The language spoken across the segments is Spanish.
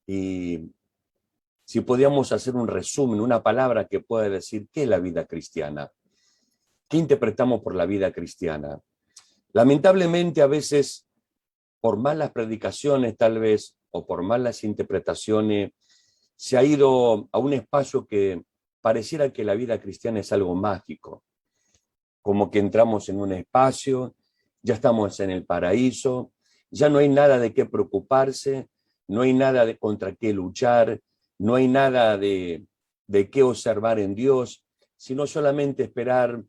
Y si podíamos hacer un resumen, una palabra que pueda decir qué es la vida cristiana, qué interpretamos por la vida cristiana. Lamentablemente a veces, por malas predicaciones tal vez, o por malas interpretaciones, se ha ido a un espacio que pareciera que la vida cristiana es algo mágico, como que entramos en un espacio, ya estamos en el paraíso, ya no hay nada de qué preocuparse, no hay nada contra qué luchar, no hay nada de qué observar en Dios, sino solamente esperar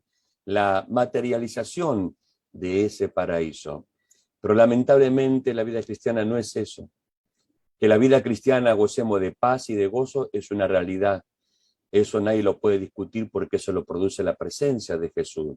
la materialización de ese paraíso. Pero lamentablemente la vida cristiana no es eso. Que la vida cristiana gocemos de paz y de gozo es una realidad. Eso nadie lo puede discutir porque eso lo produce la presencia de Jesús.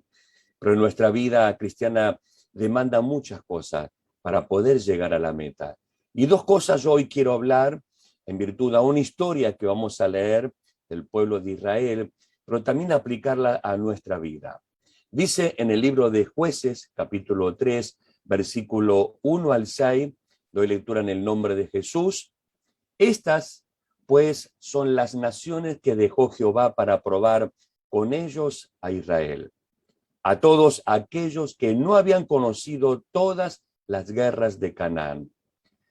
Pero nuestra vida cristiana demanda muchas cosas para poder llegar a la meta. Y dos cosas yo hoy quiero hablar en virtud de una historia que vamos a leer del pueblo de Israel, pero también aplicarla a nuestra vida. Dice en el libro de Jueces, capítulo 3, versículo 1 al 6, doy lectura en el nombre de Jesús. Estas, pues, son las naciones que dejó Jehová para probar con ellos a Israel, a todos aquellos que no habían conocido todas las guerras de Canaán,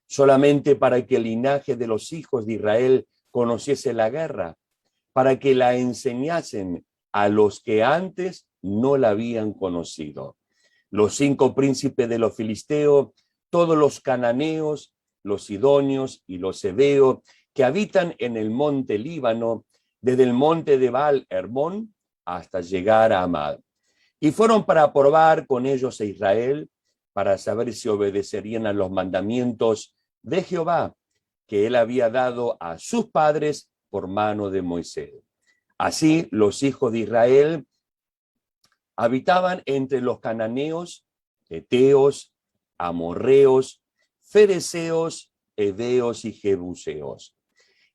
solamente para que el linaje de los hijos de Israel conociese la guerra, para que la enseñasen a los que antes no la habían conocido. Los 5 príncipes de los filisteos, todos los cananeos, los sidonios y los heveos, que habitan en el monte Líbano, desde el monte de Baal Hermón hasta llegar a Amad. Y fueron para probar con ellos a Israel, para saber si obedecerían a los mandamientos de Jehová, que él había dado a sus padres por mano de Moisés. Así los hijos de Israel habitaban entre los cananeos, heteos, amorreos, fereceos, heveos y jebuseos.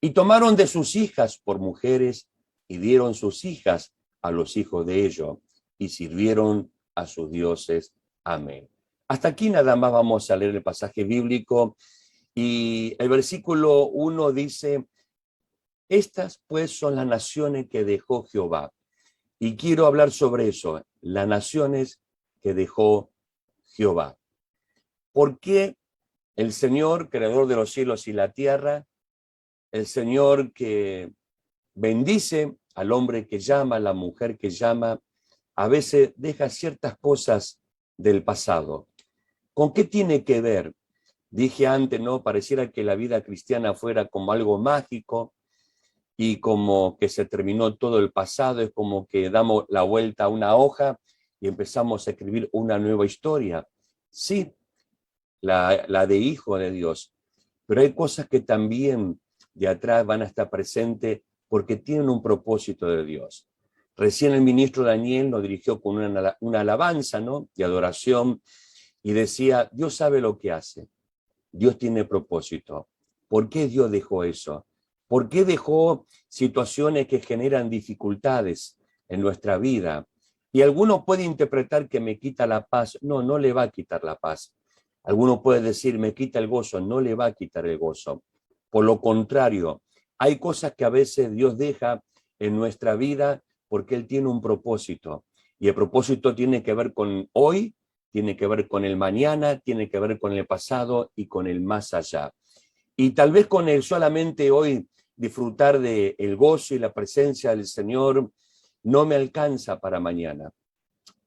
Y tomaron de sus hijas por mujeres y dieron sus hijas a los hijos de ellos y sirvieron a sus dioses. Amén. Hasta aquí nada más vamos a leer el pasaje bíblico y el versículo 1 dice: estas pues son las naciones que dejó Jehová. Y quiero hablar sobre eso, las naciones que dejó Jehová. ¿Por qué el Señor, creador de los cielos y la tierra, el Señor que bendice al hombre que llama, a la mujer que llama, a veces deja ciertas cosas del pasado? ¿Con qué tiene que ver? Dije antes, ¿no? Pareciera que la vida cristiana fuera como algo mágico y como que se terminó todo el pasado, es como que damos la vuelta a una hoja y empezamos a escribir una nueva historia. Sí, la de hijo de Dios, pero hay cosas que también de atrás van a estar presentes porque tienen un propósito de Dios. Recién el ministro Daniel nos dirigió con una alabanza, ¿no?, de adoración, y decía: Dios sabe lo que hace, Dios tiene propósito. ¿Por qué Dios dejó eso? ¿Por qué dejó situaciones que generan dificultades en nuestra vida? Y alguno puede interpretar que me quita la paz. No, no le va a quitar la paz. Alguno puede decir me quita el gozo. No le va a quitar el gozo. Por lo contrario, hay cosas que a veces Dios deja en nuestra vida porque Él tiene un propósito. Y el propósito tiene que ver con hoy, tiene que ver con el mañana, tiene que ver con el pasado y con el más allá. Y tal vez con el solamente hoy disfrutar del gozo y la presencia del Señor no me alcanza para mañana,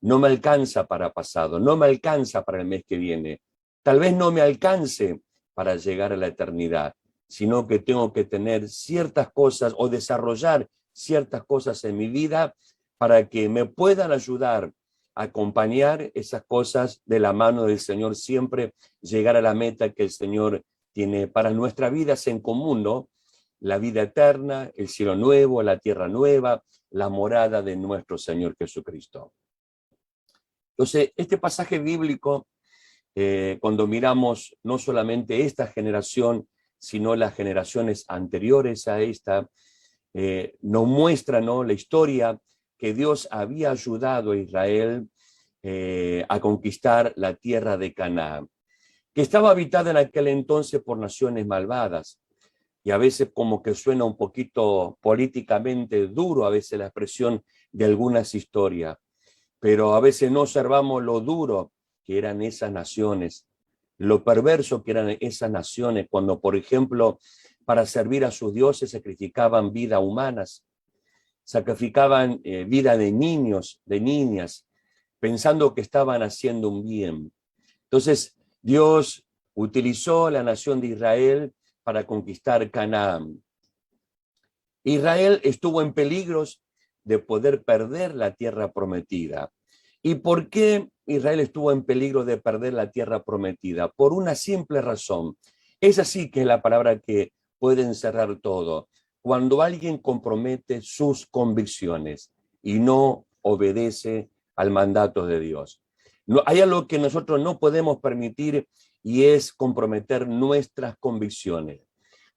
no me alcanza para pasado, no me alcanza para el mes que viene, tal vez no me alcance para llegar a la eternidad, sino que tengo que tener ciertas cosas o desarrollar ciertas cosas en mi vida para que me puedan ayudar a acompañar esas cosas de la mano del Señor, siempre llegar a la meta que el Señor tiene para nuestras vidas en común, ¿no? La vida eterna, el cielo nuevo, la tierra nueva, la morada de nuestro Señor Jesucristo. Entonces, este pasaje bíblico, cuando miramos no solamente esta generación, sino las generaciones anteriores a esta, nos muestra, ¿no?, la historia que Dios había ayudado a Israel a conquistar la tierra de Canaán, que estaba habitada en aquel entonces por naciones malvadas. y a veces como que suena un poquito políticamente duro, a veces la expresión de algunas historias, pero a veces no observamos lo duro que eran esas naciones, lo perverso que eran esas naciones, cuando, por ejemplo, para servir a sus dioses sacrificaban vidas humanas, sacrificaban vida de niños, de niñas, pensando que estaban haciendo un bien. Entonces, Dios utilizó la nación de Israel para conquistar Canaán. Israel estuvo en peligros de poder perder la tierra prometida. ¿Y por qué Israel estuvo en peligro de perder la tierra prometida? Por una simple razón. Esa sí que es la palabra que puede encerrar todo. Cuando alguien compromete sus convicciones y no obedece al mandato de Dios. No, hay algo que nosotros no podemos permitir y es comprometer nuestras convicciones.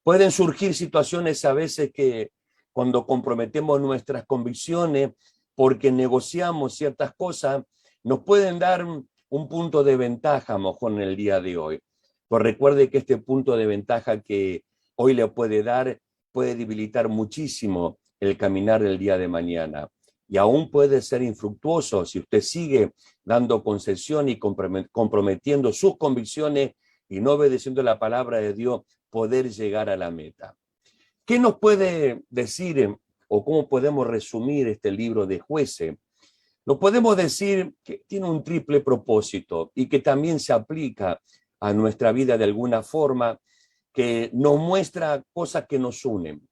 Pueden surgir situaciones a veces que cuando comprometemos nuestras convicciones porque negociamos ciertas cosas, nos pueden dar un punto de ventaja a lo mejor en el día de hoy. Pues recuerde que este punto de ventaja que hoy le puede dar puede debilitar muchísimo el caminar del día de mañana. Y aún puede ser infructuoso si usted sigue dando concesión y comprometiendo sus convicciones y no obedeciendo la palabra de Dios, poder llegar a la meta. ¿Qué nos puede decir o cómo podemos resumir este libro de Jueces? Lo podemos decir que tiene un triple propósito y que también se aplica a nuestra vida de alguna forma, que nos muestra cosas que nos unen.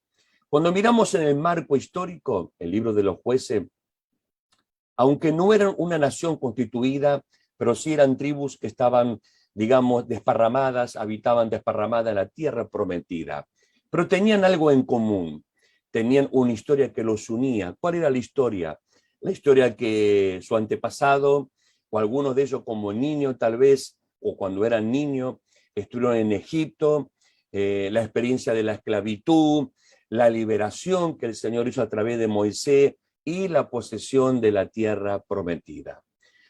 Cuando miramos en el marco histórico, el libro de los Jueces, aunque no eran una nación constituida, pero sí eran tribus que estaban, digamos, desparramadas, habitaban desparramadas en la tierra prometida. Pero tenían algo en común, tenían una historia que los unía. ¿Cuál era la historia? La historia que su antepasado, o algunos de ellos como niños tal vez, o cuando eran niños, estuvieron en Egipto, la experiencia de la esclavitud, la liberación que el Señor hizo a través de Moisés y la posesión de la tierra prometida.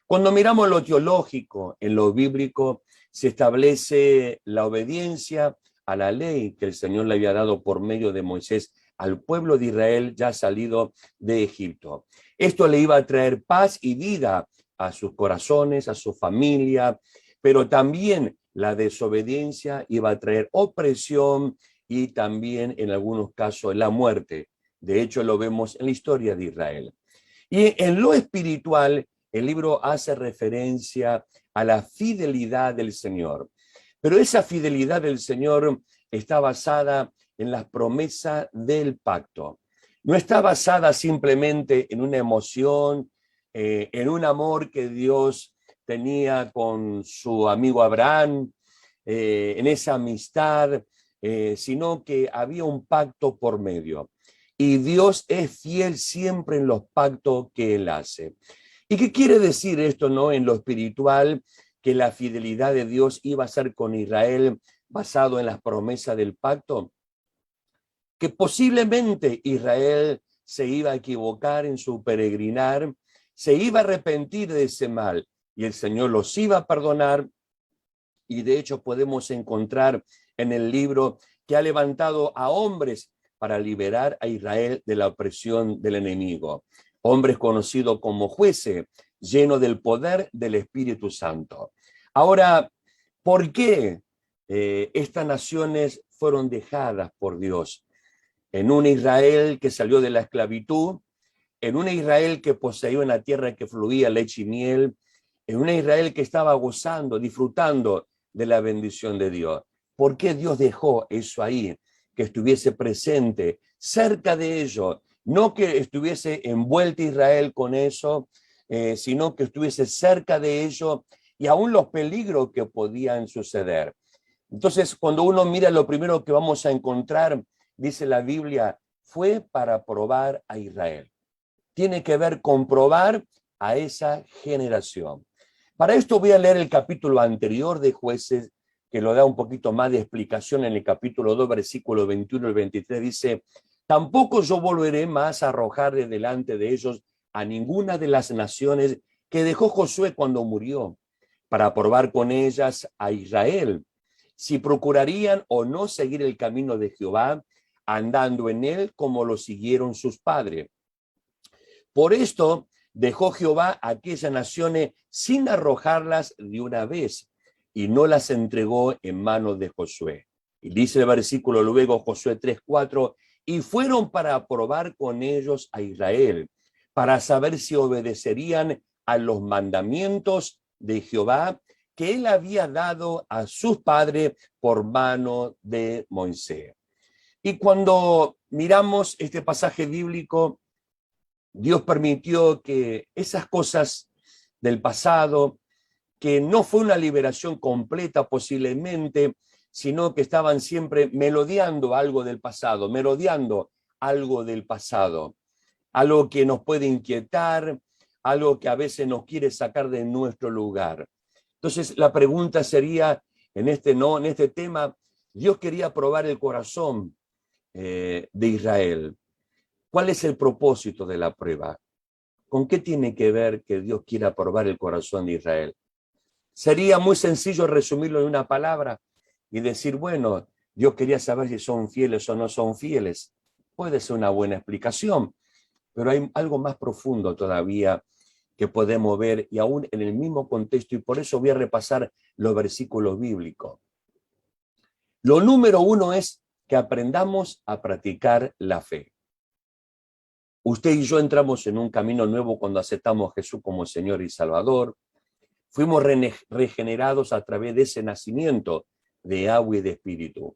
Cuando miramos lo teológico, en lo bíblico, se establece la obediencia a la ley que el Señor le había dado por medio de Moisés al pueblo de Israel ya salido de Egipto. Esto le iba a traer paz y vida a sus corazones, a su familia, pero también la desobediencia iba a traer opresión y también en algunos casos la muerte. De hecho, lo vemos en la historia de Israel. Y en lo espiritual, el libro hace referencia a la fidelidad del Señor. Pero esa fidelidad del Señor está basada en las promesas del pacto. No está basada simplemente en una emoción, en un amor que Dios tenía con su amigo Abraham, en esa amistad, sino que había un pacto por medio. Y Dios es fiel siempre en los pactos que Él hace. ¿Y qué quiere decir esto, no? En lo espiritual, que la fidelidad de Dios iba a ser con Israel basado en las promesas del pacto, que posiblemente Israel se iba a equivocar en su peregrinar, se iba a arrepentir de ese mal y el Señor los iba a perdonar. Y de hecho podemos encontrar en el libro que ha levantado a hombres para liberar a Israel de la opresión del enemigo. Hombres conocidos como jueces, llenos del poder del Espíritu Santo. Ahora, ¿por qué estas naciones fueron dejadas por Dios? En un Israel que salió de la esclavitud, en un Israel que poseía una tierra que fluía leche y miel, en un Israel que estaba gozando, disfrutando de la bendición de Dios. ¿Por qué Dios dejó eso ahí? Que estuviese presente, cerca de ellos, no que estuviese envuelto Israel con eso, sino que estuviese cerca de ellos y aún los peligros que podían suceder. Entonces, cuando uno mira lo primero que vamos a encontrar, dice la Biblia, fue para probar a Israel. Tiene que ver con probar a esa generación. Para esto voy a leer el capítulo anterior de Jueces, que lo da un poquito más de explicación en el capítulo 2, versículo 21 al 23. Dice, tampoco yo volveré más a arrojar de delante de ellos a ninguna de las naciones que dejó Josué cuando murió, para probar con ellas a Israel, si procurarían o no seguir el camino de Jehová, andando en él como lo siguieron sus padres. Por esto dejó Jehová a aquellas naciones sin arrojarlas de una vez, y no las entregó en manos de Josué. Y dice el versículo luego, Josué 3:4, y fueron para probar con ellos a Israel, para saber si obedecerían a los mandamientos de Jehová que él había dado a sus padres por mano de Moisés. Y cuando miramos este pasaje bíblico, Dios permitió que esas cosas del pasado, que no fue una liberación completa posiblemente, sino que estaban siempre melodeando algo del pasado, algo que nos puede inquietar, algo que a veces nos quiere sacar de nuestro lugar. Entonces la pregunta sería, en este tema, Dios quería probar el corazón de Israel. ¿Cuál es el propósito de la prueba? ¿Con qué tiene que ver que Dios quiera probar el corazón de Israel? Sería muy sencillo resumirlo en una palabra y decir, bueno, Dios quería saber si son fieles o no son fieles. Puede ser una buena explicación, pero hay algo más profundo todavía que podemos ver, y aún en el mismo contexto, y por eso voy a repasar los versículos bíblicos. Lo número uno es que aprendamos a practicar la fe. Usted y yo entramos en un camino nuevo cuando aceptamos a Jesús como Señor y Salvador. Fuimos regenerados a través de ese nacimiento de agua y de espíritu.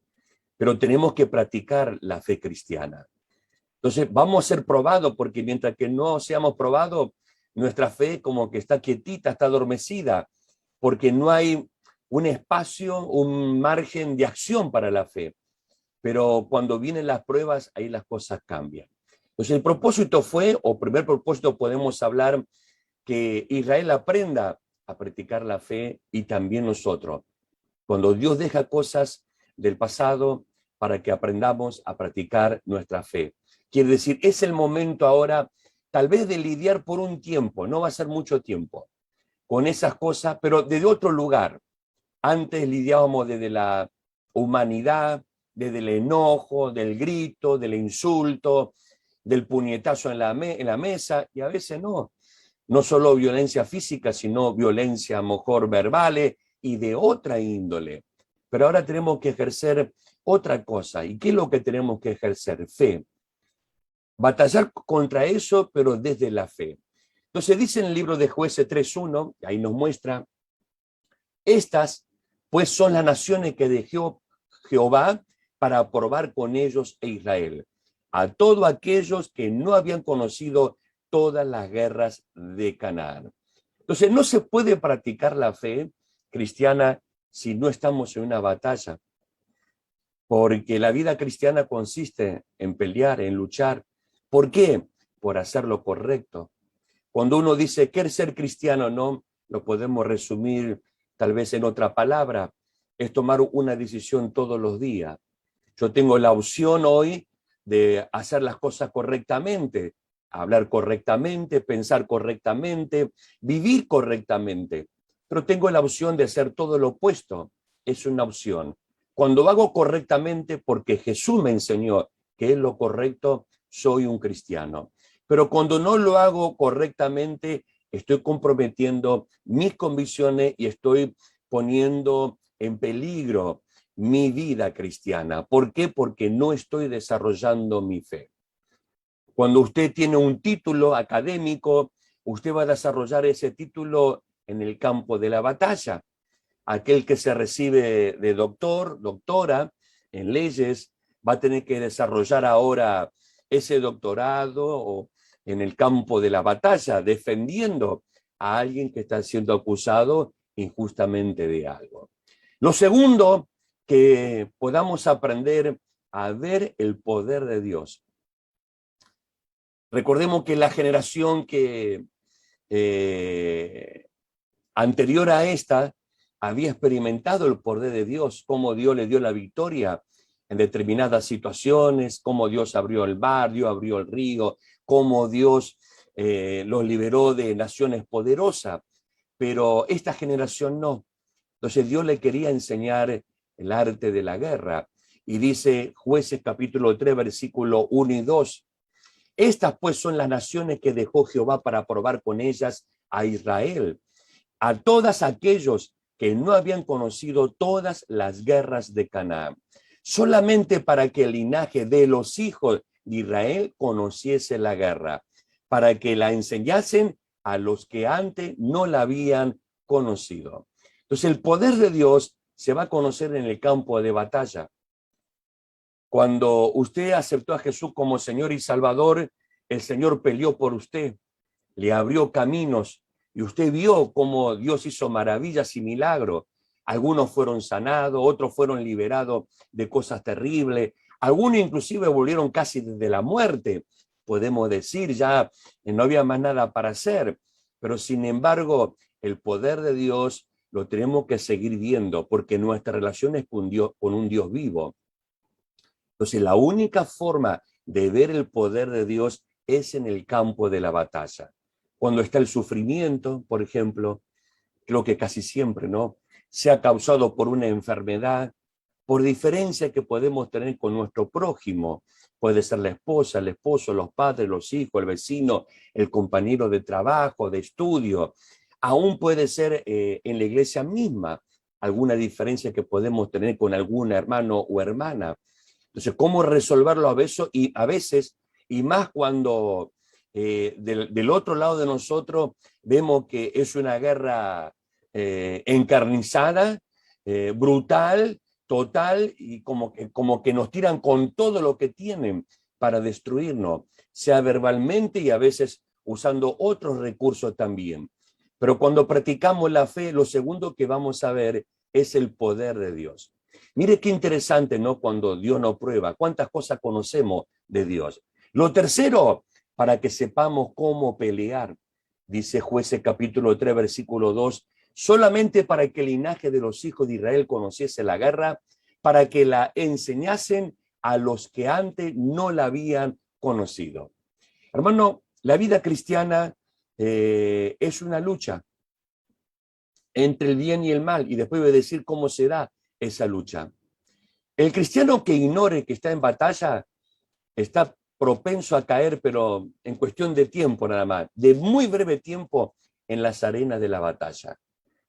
Pero tenemos que practicar la fe cristiana. Entonces vamos a ser probados, porque mientras que no seamos probados, nuestra fe como que está quietita, está adormecida, porque no hay un espacio, un margen de acción para la fe. Pero cuando vienen las pruebas, ahí las cosas cambian. Entonces el propósito fue, o primer propósito podemos hablar, que Israel aprenda a practicar la fe, y también nosotros. Cuando Dios deja cosas del pasado para que aprendamos a practicar nuestra fe. Quiere decir, es el momento ahora tal vez de lidiar por un tiempo, no va a ser mucho tiempo, con esas cosas, pero desde otro lugar. Antes lidiábamos desde la humanidad, desde el enojo, del grito, del insulto, del puñetazo en la mesa, y a veces no solo violencia física, sino violencia a lo mejor verbales y de otra índole. Pero ahora tenemos que ejercer otra cosa. ¿Y qué es lo que tenemos que ejercer? Fe. Batallar contra eso, pero desde la fe. Entonces dice en el libro de Jueces 3:1, ahí nos muestra, estas pues son las naciones que dejó Jehová para probar con ellos a Israel, a todos aquellos que no habían conocido todas las guerras de Canaán. Entonces no se puede practicar la fe cristiana si no estamos en una batalla, porque la vida cristiana consiste en pelear, en luchar. ¿Por qué? Por hacer lo correcto. Cuando uno dice que ser cristiano, no, lo podemos resumir tal vez en otra palabra, es tomar una decisión todos los días. Yo tengo la opción hoy de hacer las cosas correctamente, hablar correctamente, pensar correctamente, vivir correctamente, pero tengo la opción de hacer todo lo opuesto. Es una opción. Cuando hago correctamente, porque Jesús me enseñó que es lo correcto, soy un cristiano. Pero cuando no lo hago correctamente, estoy comprometiendo mis convicciones y estoy poniendo en peligro mi vida cristiana. ¿Por qué? Porque no estoy desarrollando mi fe. Cuando usted tiene un título académico, usted va a desarrollar ese título en el campo de la batalla. Aquel que se recibe de doctor, doctora en leyes, va a tener que desarrollar ahora ese doctorado o en el campo de la batalla, defendiendo a alguien que está siendo acusado injustamente de algo. Lo segundo, que podamos aprender a ver el poder de Dios. Recordemos que la generación que anterior a esta había experimentado el poder de Dios, cómo Dios le dio la victoria en determinadas situaciones, cómo Dios abrió el mar, Dios abrió el río, cómo Dios los liberó de naciones poderosas, pero esta generación no. Entonces Dios le quería enseñar el arte de la guerra. Y dice Jueces capítulo 3, versículo 1 y 2. Estas pues son las naciones que dejó Jehová para probar con ellas a Israel, a todas aquellos que no habían conocido todas las guerras de Canaán, solamente para que el linaje de los hijos de Israel conociese la guerra, para que la enseñasen a los que antes no la habían conocido. Entonces el poder de Dios se va a conocer en el campo de batalla. Cuando usted aceptó a Jesús como Señor y Salvador, el Señor peleó por usted, le abrió caminos y usted vio cómo Dios hizo maravillas y milagros. Algunos fueron sanados, otros fueron liberados de cosas terribles, algunos inclusive volvieron casi desde la muerte. Podemos decir, ya no había más nada para hacer, pero sin embargo, el poder de Dios lo tenemos que seguir viendo porque nuestra relación es con un Dios vivo. Entonces, la única forma de ver el poder de Dios es en el campo de la batalla. Cuando está el sufrimiento, por ejemplo, creo que casi siempre, ¿no? Sea causado por una enfermedad, por diferencia que podemos tener con nuestro prójimo. Puede ser la esposa, el esposo, los padres, los hijos, el vecino, el compañero de trabajo, de estudio. Aún puede ser en la iglesia misma alguna diferencia que podemos tener con algún hermano o hermana. Entonces, ¿cómo resolverlo a veces, y más cuando del otro lado de nosotros vemos que es una guerra encarnizada, brutal, total, y como que nos tiran con todo lo que tienen para destruirnos, sea verbalmente y a veces usando otros recursos también. Pero cuando practicamos la fe, lo segundo que vamos a ver es el poder de Dios. Mire qué interesante, ¿no? Cuando Dios nos prueba, cuántas cosas conocemos de Dios. Lo tercero, para que sepamos cómo pelear, dice Jueces capítulo 3, versículo 2, solamente para que el linaje de los hijos de Israel conociese la guerra, para que la enseñasen a los que antes no la habían conocido. Hermano, la vida cristiana es una lucha entre el bien y el mal, y después voy a decir cómo se da esa lucha. El cristiano que ignore que está en batalla está propenso a caer, pero en cuestión de tiempo nada más, de muy breve tiempo en las arenas de la batalla.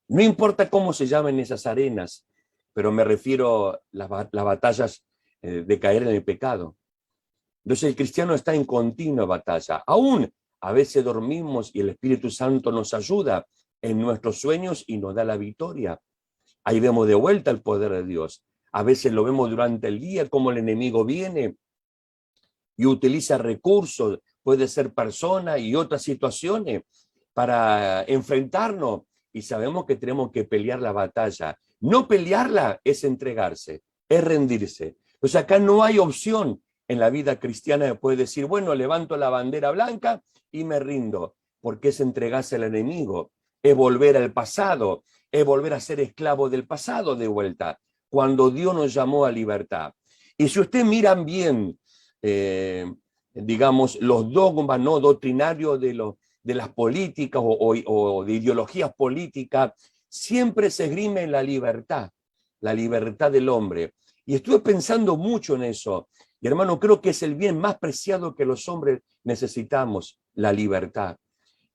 No importa cómo se llamen esas arenas, pero me refiero a las batallas de caer en el pecado. Entonces el cristiano está en continua batalla. Aún a veces dormimos y el Espíritu Santo nos ayuda en nuestros sueños y nos da la victoria. Ahí vemos de vuelta el poder de Dios. A veces lo vemos durante el día, como el enemigo viene y utiliza recursos, puede ser personas y otras situaciones para enfrentarnos. Y sabemos que tenemos que pelear la batalla. No pelearla es entregarse, es rendirse. Pues acá no hay opción en la vida cristiana de poder decir, bueno, levanto la bandera blanca y me rindo, porque es entregarse al enemigo, es volver al pasado, es volver a ser esclavo del pasado de vuelta, cuando Dios nos llamó a libertad. Y si ustedes miran bien, digamos, los dogmas no doctrinarios de las políticas o de ideologías políticas, siempre se esgrime la libertad del hombre. Y estuve pensando mucho en eso. Y hermano, creo que es el bien más preciado que los hombres necesitamos, la libertad.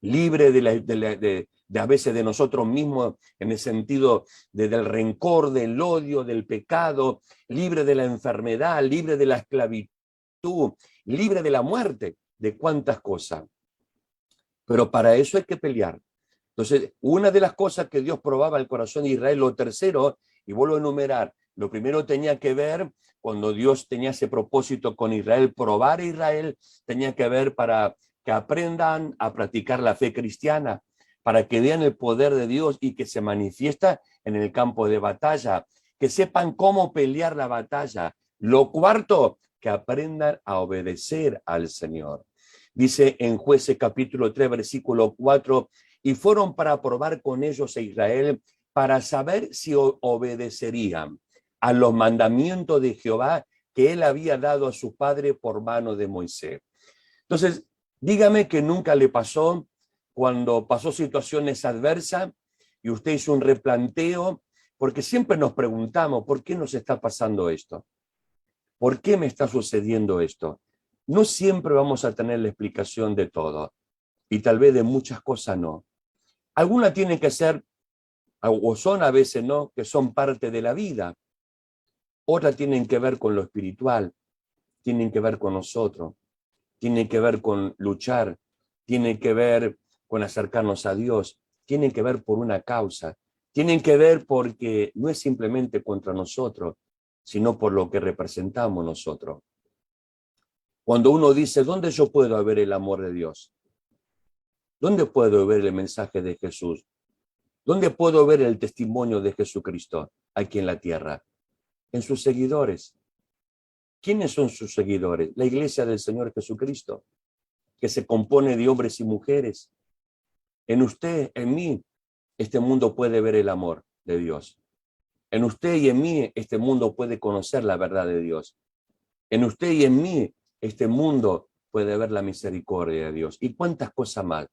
Libre de a veces de nosotros mismos, en el sentido del rencor, del odio, del pecado, libre de la enfermedad, libre de la esclavitud, libre de la muerte, de cuántas cosas. Pero para eso hay que pelear. Entonces, una de las cosas que Dios probaba al corazón de Israel, lo tercero, y vuelvo a enumerar, lo primero tenía que ver, cuando Dios tenía ese propósito con Israel, probar a Israel, tenía que ver para que aprendan a practicar la fe cristiana, para que vean el poder de Dios y que se manifiesta en el campo de batalla, que sepan cómo pelear la batalla. Lo cuarto, que aprendan a obedecer al Señor. Dice en Jueces capítulo 3, versículo 4, y fueron para probar con ellos a Israel para saber si obedecerían a los mandamientos de Jehová que él había dado a su padre por mano de Moisés. Entonces, dígame que nunca le pasó cuando pasó situaciones adversas y usted hizo un replanteo Porque siempre nos preguntamos, ¿por qué nos está pasando esto? ¿Por qué me está sucediendo esto? No siempre vamos a tener la explicación de todo, y tal vez de muchas cosas no. Algunas tienen que ser, o son a veces no, que son parte de la vida. Otras tienen que ver con lo espiritual, tienen que ver con nosotros, tienen que ver con luchar, tienen que ver con acercarnos a Dios, tienen que ver por una causa, tienen que ver porque no es simplemente contra nosotros, sino por lo que representamos nosotros. Cuando uno dice, ¿dónde yo puedo ver el amor de Dios? ¿Dónde puedo ver el mensaje de Jesús? ¿Dónde puedo ver el testimonio de Jesucristo aquí en la tierra? En sus seguidores. ¿Quiénes son sus seguidores? La iglesia del Señor Jesucristo, que se compone de hombres y mujeres. En usted, en mí, este mundo puede ver el amor de Dios. En usted y en mí, este mundo puede conocer la verdad de Dios. En usted y en mí, este mundo puede ver la misericordia de Dios. ¿Y cuántas cosas más?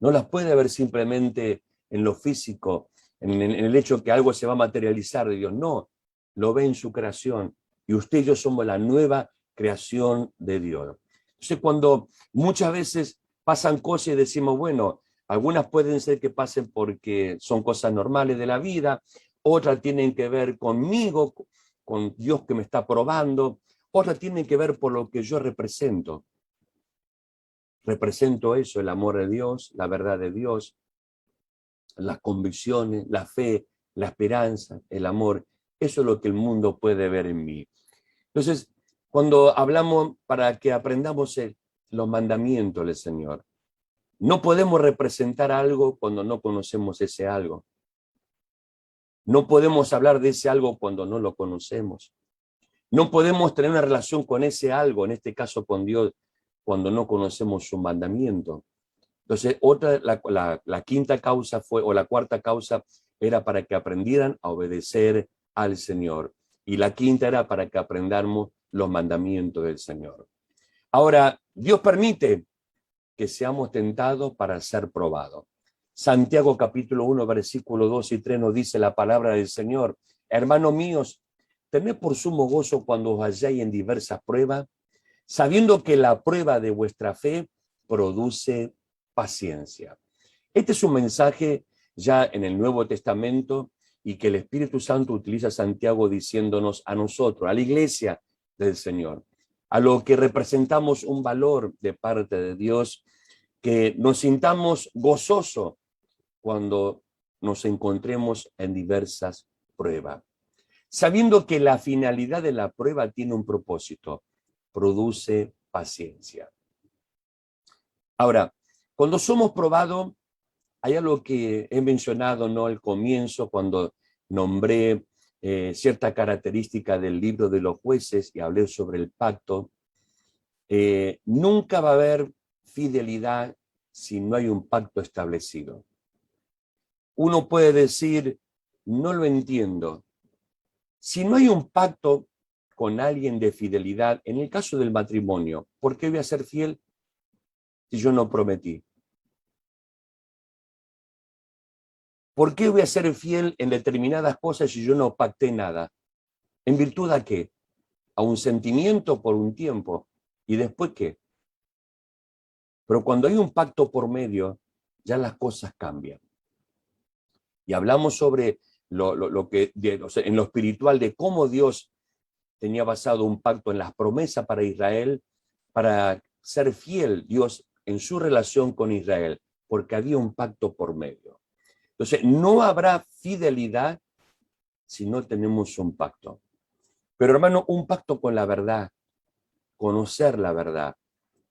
No las puede ver simplemente en lo físico, en el hecho que algo se va a materializar de Dios. No, lo ve en su creación. Y usted y yo somos la nueva creación de Dios. Entonces, cuando muchas veces pasan cosas y decimos, bueno, algunas pueden ser que pasen porque son cosas normales de la vida, otras tienen que ver conmigo, con Dios que me está probando, otras tienen que ver por lo que yo represento. Represento eso, el amor de Dios, la verdad de Dios, las convicciones, la fe, la esperanza, el amor. Eso es lo que el mundo puede ver en mí. Entonces, cuando hablamos para que aprendamos los mandamientos del Señor, no podemos representar algo cuando no conocemos ese algo. No podemos hablar de ese algo cuando no lo conocemos. No podemos tener una relación con ese algo, en este caso con Dios, cuando no conocemos su mandamiento. Entonces, la quinta causa fue, o la cuarta causa, era para que aprendieran a obedecer al Señor. Y la quinta era para que aprendamos los mandamientos del Señor. Ahora, Dios permite que seamos tentados para ser probados. Santiago capítulo 1, versículo 2 y 3 nos dice la palabra del Señor. Hermanos míos, tened por sumo gozo cuando os halláis en diversas pruebas, sabiendo que la prueba de vuestra fe produce paciencia. Este es un mensaje ya en el Nuevo Testamento y que el Espíritu Santo utiliza a Santiago diciéndonos a nosotros, a la iglesia del Señor, a lo que representamos un valor de parte de Dios, que nos sintamos gozosos cuando nos encontremos en diversas pruebas, sabiendo que la finalidad de la prueba tiene un propósito, produce paciencia. Ahora, cuando somos probados, hay algo que he mencionado, ¿no?, al comienzo, cuando nombré cierta característica del libro de los jueces y hablé sobre el pacto. Nunca va a haber fidelidad si no hay un pacto establecido. Uno puede decir, no lo entiendo. Si no hay un pacto con alguien de fidelidad, en el caso del matrimonio, ¿por qué voy a ser fiel si yo no prometí? ¿Por qué voy a ser fiel en determinadas cosas si yo no pacté nada? ¿En virtud a qué? A un sentimiento por un tiempo. ¿Y después qué? Pero cuando hay un pacto por medio, ya las cosas cambian. Y hablamos sobre lo que, o sea, en lo espiritual, de cómo Dios tenía basado un pacto en las promesas para Israel, para ser fiel Dios en su relación con Israel, porque había un pacto por medio. Entonces, no habrá fidelidad si no tenemos un pacto. Pero hermano, un pacto con la verdad, conocer la verdad,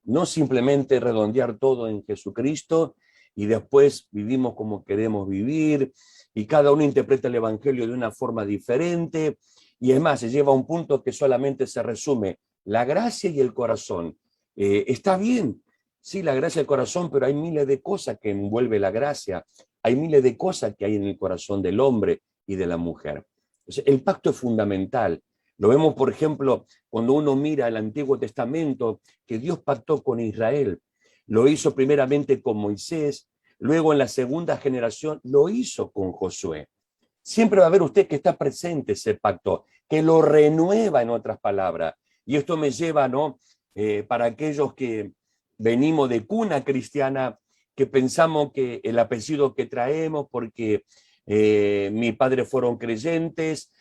no simplemente redondear todo en Jesucristo y después vivimos como queremos vivir y cada uno interpreta el evangelio de una forma diferente y es más, se lleva a un punto que solamente se resume la gracia y el corazón. Está bien, sí, la gracia y el corazón, pero hay miles de cosas que envuelve la gracia, hay miles de cosas que hay en el corazón del hombre y de la mujer. Entonces, el pacto es fundamental. Lo vemos, por ejemplo, cuando uno mira el Antiguo Testamento, que Dios pactó con Israel. Lo hizo primeramente con Moisés, luego en la segunda generación lo hizo con Josué. Siempre va a haber usted que está presente ese pacto, que lo renueva en otras palabras. Y esto me lleva, ¿no? Para aquellos que venimos de cuna cristiana, que pensamos que el apellido que traemos, porque mis padres fueron creyentes,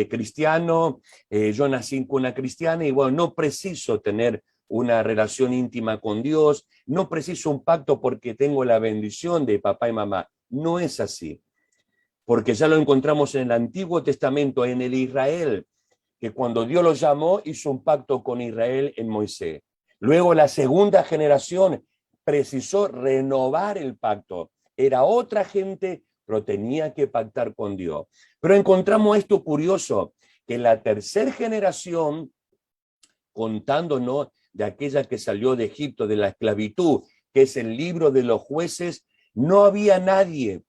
cristianos, yo nací en cuna cristiana y bueno, no preciso tener una relación íntima con Dios, no preciso un pacto porque tengo la bendición de papá y mamá. No es así, porque ya lo encontramos en el Antiguo Testamento, en el Israel, que cuando Dios lo llamó, hizo un pacto con Israel en Moisés. Luego la segunda generación precisó renovar el pacto. Era otra gente, pero tenía que pactar con Dios. Pero encontramos esto curioso, que la tercera generación, contándonos de aquella que salió de Egipto, de la esclavitud, que es el libro de los jueces, no había nadie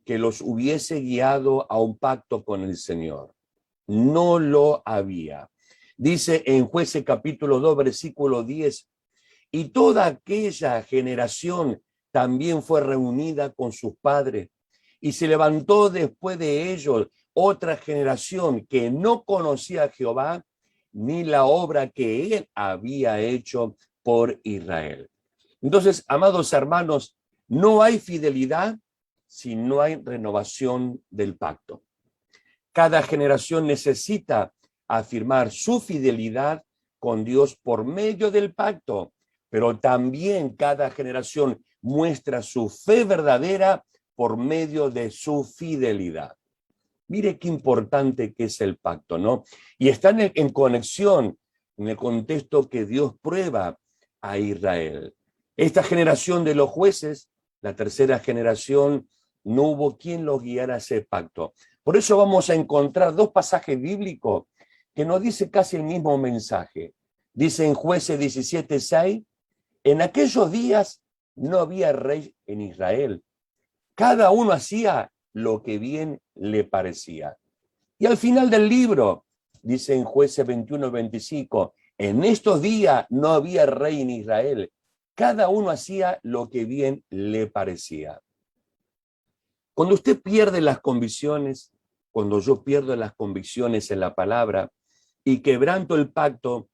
que los hubiese guiado a un pacto con el Señor. No lo había. Dice en Jueces capítulo 2, versículo 10, y toda aquella generación también fue reunida con sus padres, y se levantó después de ellos otra generación que no conocía a Jehová, ni la obra que él había hecho por Israel. Entonces, amados hermanos, no hay fidelidad si no hay renovación del pacto. Cada generación necesita afirmar su fidelidad con Dios por medio del pacto, pero también cada generación muestra su fe verdadera por medio de su fidelidad. Mire qué importante que es el pacto, ¿no? Y está en conexión en el contexto que Dios prueba a Israel. Esta generación de los jueces, la tercera generación, no hubo quien los guiara a ese pacto. Por eso vamos a encontrar dos pasajes bíblicos que nos dice casi el mismo mensaje. Dice en Jueces 17:6, en aquellos días no había rey en Israel. Cada uno hacía lo que bien le parecía. Y al final del libro, dice en Jueces 21:25, en estos días no había rey en Israel. Cada uno hacía lo que bien le parecía. Cuando usted pierde las convicciones, cuando yo pierdo las convicciones en la palabra y quebranto el pacto,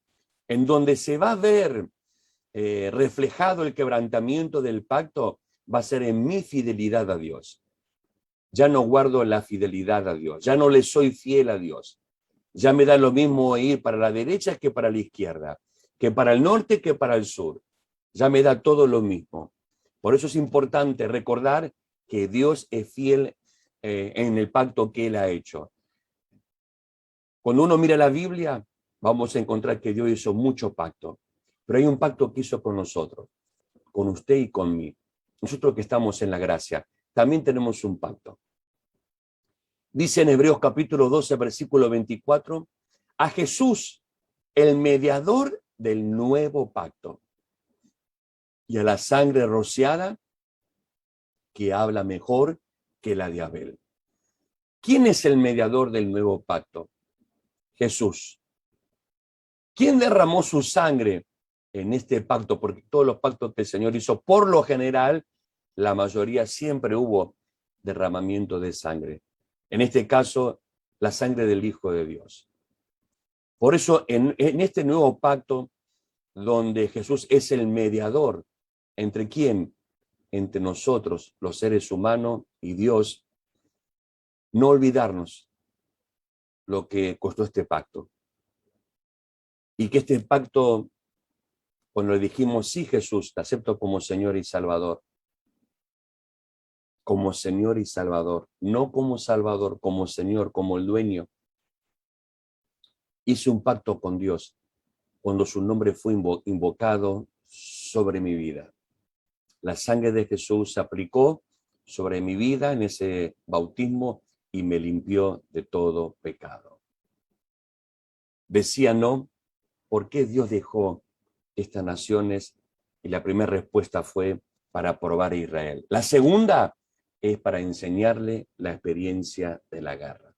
en donde se va a ver reflejado el quebrantamiento del pacto, va a ser en mi fidelidad a Dios. Ya no guardo la fidelidad a Dios, ya no le soy fiel a Dios. Ya me da lo mismo ir para la derecha que para la izquierda, que para el norte que para el sur. Ya me da todo lo mismo. Por eso es importante recordar que Dios es fiel en el pacto que Él ha hecho. Cuando uno mira la Biblia, vamos a encontrar que Dios hizo mucho pacto, pero hay un pacto que hizo con nosotros, con usted y con mí. Nosotros que estamos en la gracia, también tenemos un pacto. Dice en Hebreos capítulo 12, versículo 24, a Jesús, el mediador del nuevo pacto, y a la sangre rociada, que habla mejor que la de Abel. ¿Quién es el mediador del nuevo pacto? Jesús. ¿Quién derramó su sangre en este pacto? Porque todos los pactos que el Señor hizo, por lo general, la mayoría siempre hubo derramamiento de sangre. En este caso, la sangre del Hijo de Dios. Por eso, en este nuevo pacto, donde Jesús es el mediador, ¿entre quién? Entre nosotros, los seres humanos y Dios, no olvidarnos lo que costó este pacto. Y que este pacto, cuando le dijimos, sí, Jesús, te acepto como Señor y Salvador, como Señor y Salvador, no como Salvador, como Señor, como el dueño. Hice un pacto con Dios cuando su nombre fue invocado sobre mi vida. La sangre de Jesús se aplicó sobre mi vida en ese bautismo y me limpió de todo pecado. Decía no, ¿por qué Dios dejó estas naciones? Y la primera respuesta fue para probar a Israel. La segunda es para enseñarle la experiencia de la guerra.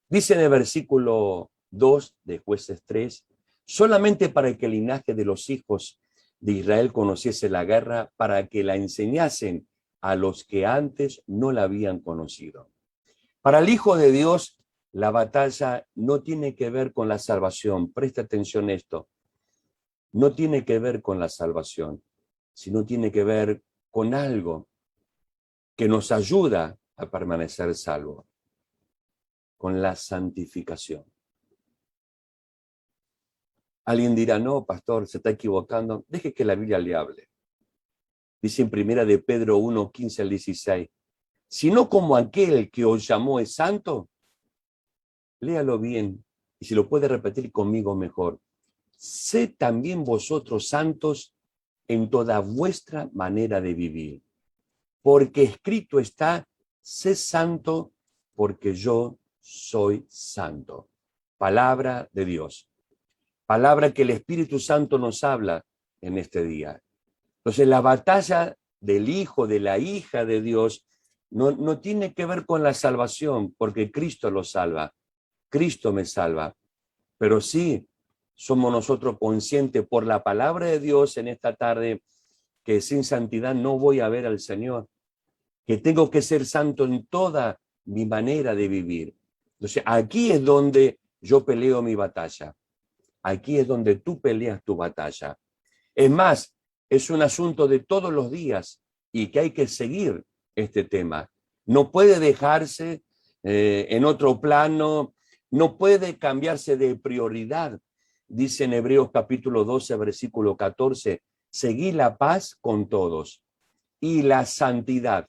Dice en el versículo 2 de Jueces 3, solamente para que el linaje de los hijos de Israel conociese la guerra, para que la enseñasen a los que antes no la habían conocido. Para el Hijo de Dios, la batalla no tiene que ver con la salvación. Presta atención a esto. No tiene que ver con la salvación, sino tiene que ver con algo que nos ayuda a permanecer salvos, con la santificación. Alguien dirá, no, pastor, se está equivocando. Deje que la Biblia le hable. Dice en primera de Pedro 1, 15 al 16, sino como aquel que os llamó es santo, léalo bien, y si lo puede repetir conmigo mejor. Sed también vosotros santos en toda vuestra manera de vivir, porque escrito está, sé santo porque yo soy santo. Palabra de Dios. Palabra que el Espíritu Santo nos habla en este día. Entonces la batalla del hijo, de la hija de Dios, no tiene que ver con la salvación, porque Cristo lo salva. Cristo me salva. Pero sí somos nosotros conscientes por la palabra de Dios en esta tarde que sin santidad no voy a ver al Señor, que tengo que ser santo en toda mi manera de vivir. Entonces aquí es donde yo peleo mi batalla. Aquí es donde tú peleas tu batalla. Es más, es un asunto de todos los días y que hay que seguir este tema. No puede dejarse en otro plano, no puede cambiarse de prioridad. Dice en Hebreos capítulo 12, versículo 14, seguí la paz con todos y la santidad,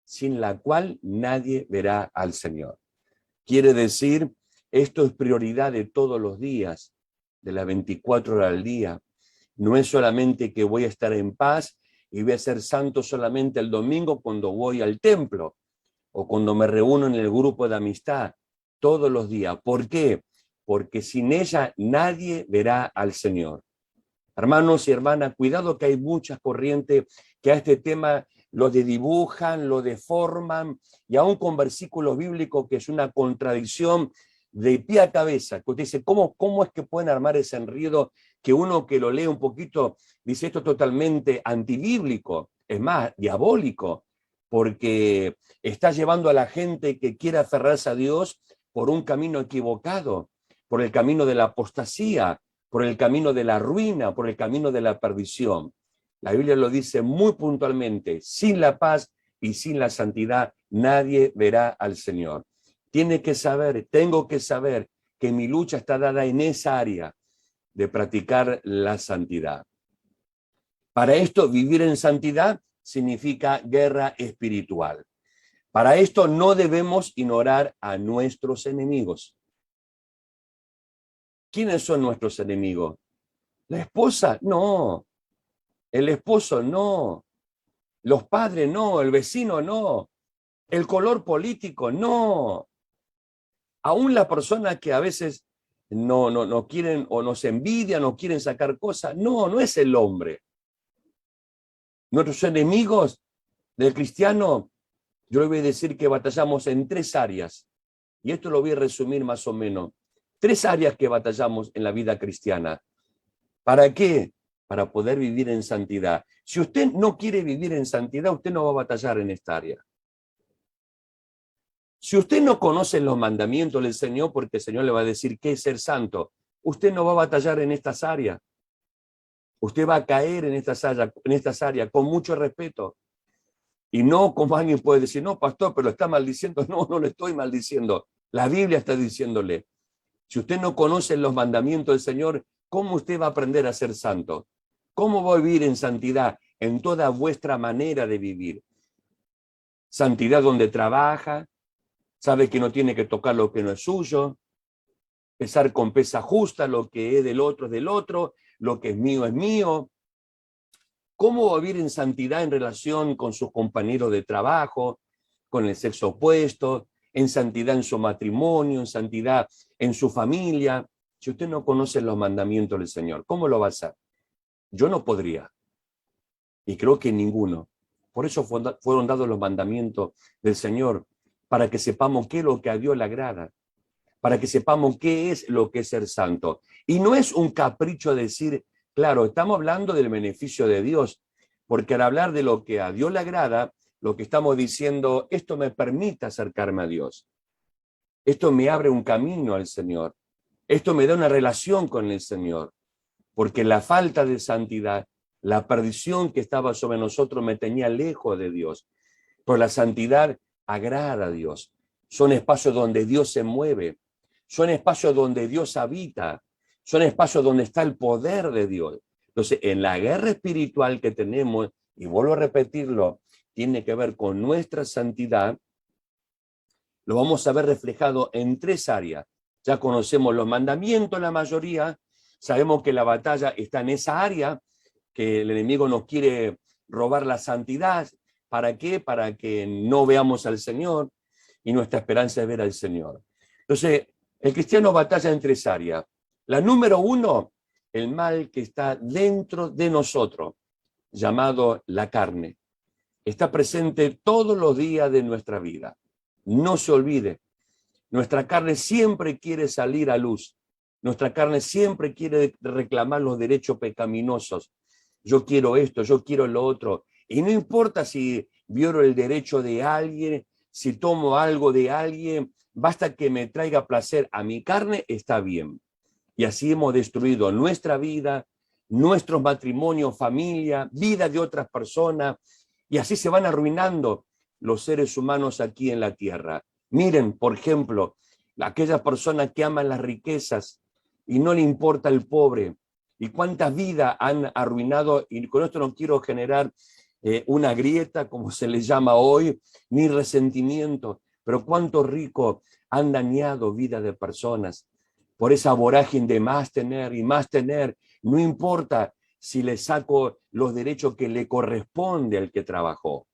sin la cual nadie verá al Señor. Quiere decir, esto es prioridad de todos los días, de las 24 horas al día. No es solamente que voy a estar en paz y voy a ser santo solamente el domingo cuando voy al templo o cuando me reúno en el grupo de amistad, todos los días. ¿Por qué? Porque sin ella nadie verá al Señor. Hermanos y hermanas, cuidado que hay muchas corrientes que a este tema lo dibujan, lo deforman, y aún con versículos bíblicos que es una contradicción de pie a cabeza, que usted dice, ¿cómo es que pueden armar ese enredo que uno que lo lee un poquito dice esto es totalmente antibíblico, es más, diabólico, porque está llevando a la gente que quiere aferrarse a Dios por un camino equivocado, por el camino de la apostasía, por el camino de la ruina, por el camino de la perdición. La Biblia lo dice muy puntualmente, sin la paz y sin la santidad nadie verá al Señor. Tengo que saber que mi lucha está dada en esa área de practicar la santidad. Para esto, vivir en santidad significa guerra espiritual. Para esto no debemos ignorar a nuestros enemigos. ¿Quiénes son nuestros enemigos? ¿La esposa? No. ¿El esposo? No. ¿Los padres? No. ¿El vecino? No. ¿El color político? No. Aún las personas que a veces no quieren o nos envidian o quieren sacar cosas, no es el hombre. Nuestros enemigos del cristiano, yo le voy a decir que batallamos en 3 áreas, y esto lo voy a resumir más o menos. 3 áreas que batallamos en la vida cristiana. ¿Para qué? Para poder vivir en santidad. Si usted no quiere vivir en santidad, usted no va a batallar en esta área. Si usted no conoce los mandamientos del Señor, porque el Señor le va a decir qué es ser santo, usted no va a batallar en estas áreas. Usted va a caer en estas áreas con mucho respeto. Y no como alguien puede decir, no, pastor, pero está maldiciendo. No le estoy maldiciendo. La Biblia está diciéndole, si usted no conoce los mandamientos del Señor, ¿cómo usted va a aprender a ser santo? ¿Cómo va a vivir en santidad en toda vuestra manera de vivir? Santidad donde trabaja, sabe que no tiene que tocar lo que no es suyo, pesar con pesa justa, lo que es del otro es del otro, lo que es mío es mío. ¿Cómo va a vivir en santidad en relación con sus compañeros de trabajo, con el sexo opuesto, en santidad en su matrimonio, en santidad en su familia? Si usted no conoce los mandamientos del Señor, ¿cómo lo va a hacer? Yo no podría, y creo que ninguno. Por eso fueron dados los mandamientos del Señor, para que sepamos qué es lo que a Dios le agrada, para que sepamos qué es lo que es ser santo. Y no es un capricho decir, claro, estamos hablando del beneficio de Dios, porque al hablar de lo que a Dios le agrada, lo que estamos diciendo, esto me permite acercarme a Dios. Esto me abre un camino al Señor. Esto me da una relación con el Señor. Porque la falta de santidad, la perdición que estaba sobre nosotros me tenía lejos de Dios. Pero la santidad agrada a Dios. Son espacios donde Dios se mueve. Son espacios donde Dios habita. Son espacios donde está el poder de Dios. Entonces, en la guerra espiritual que tenemos, y vuelvo a repetirlo, tiene que ver con nuestra santidad. Lo vamos a ver reflejado en 3 áreas. Ya conocemos los mandamientos, la mayoría. Sabemos que la batalla está en esa área, que el enemigo nos quiere robar la santidad. ¿Para qué? Para que no veamos al Señor, y nuestra esperanza es ver al Señor. Entonces, el cristiano batalla en 3 áreas. La número 1, el mal que está dentro de nosotros, llamado la carne. Está presente todos los días de nuestra vida. No se olvide, nuestra carne siempre quiere salir a luz. Nuestra carne siempre quiere reclamar los derechos pecaminosos. Yo quiero esto, yo quiero lo otro. Y no importa si violo el derecho de alguien, si tomo algo de alguien, basta que me traiga placer a mi carne, está bien. Y así hemos destruido nuestra vida, nuestros matrimonios, familia, vida de otras personas, y así se van arruinando los seres humanos aquí en la tierra. Miren, por ejemplo, aquellas personas que aman las riquezas y no le importa el pobre, y cuántas vidas han arruinado, y con esto no quiero generar una grieta, como se le llama hoy, ni resentimiento, pero cuántos ricos han dañado vidas de personas por esa vorágine de más tener y más tener. No importa si le saco los derechos que le corresponde al que trabajó,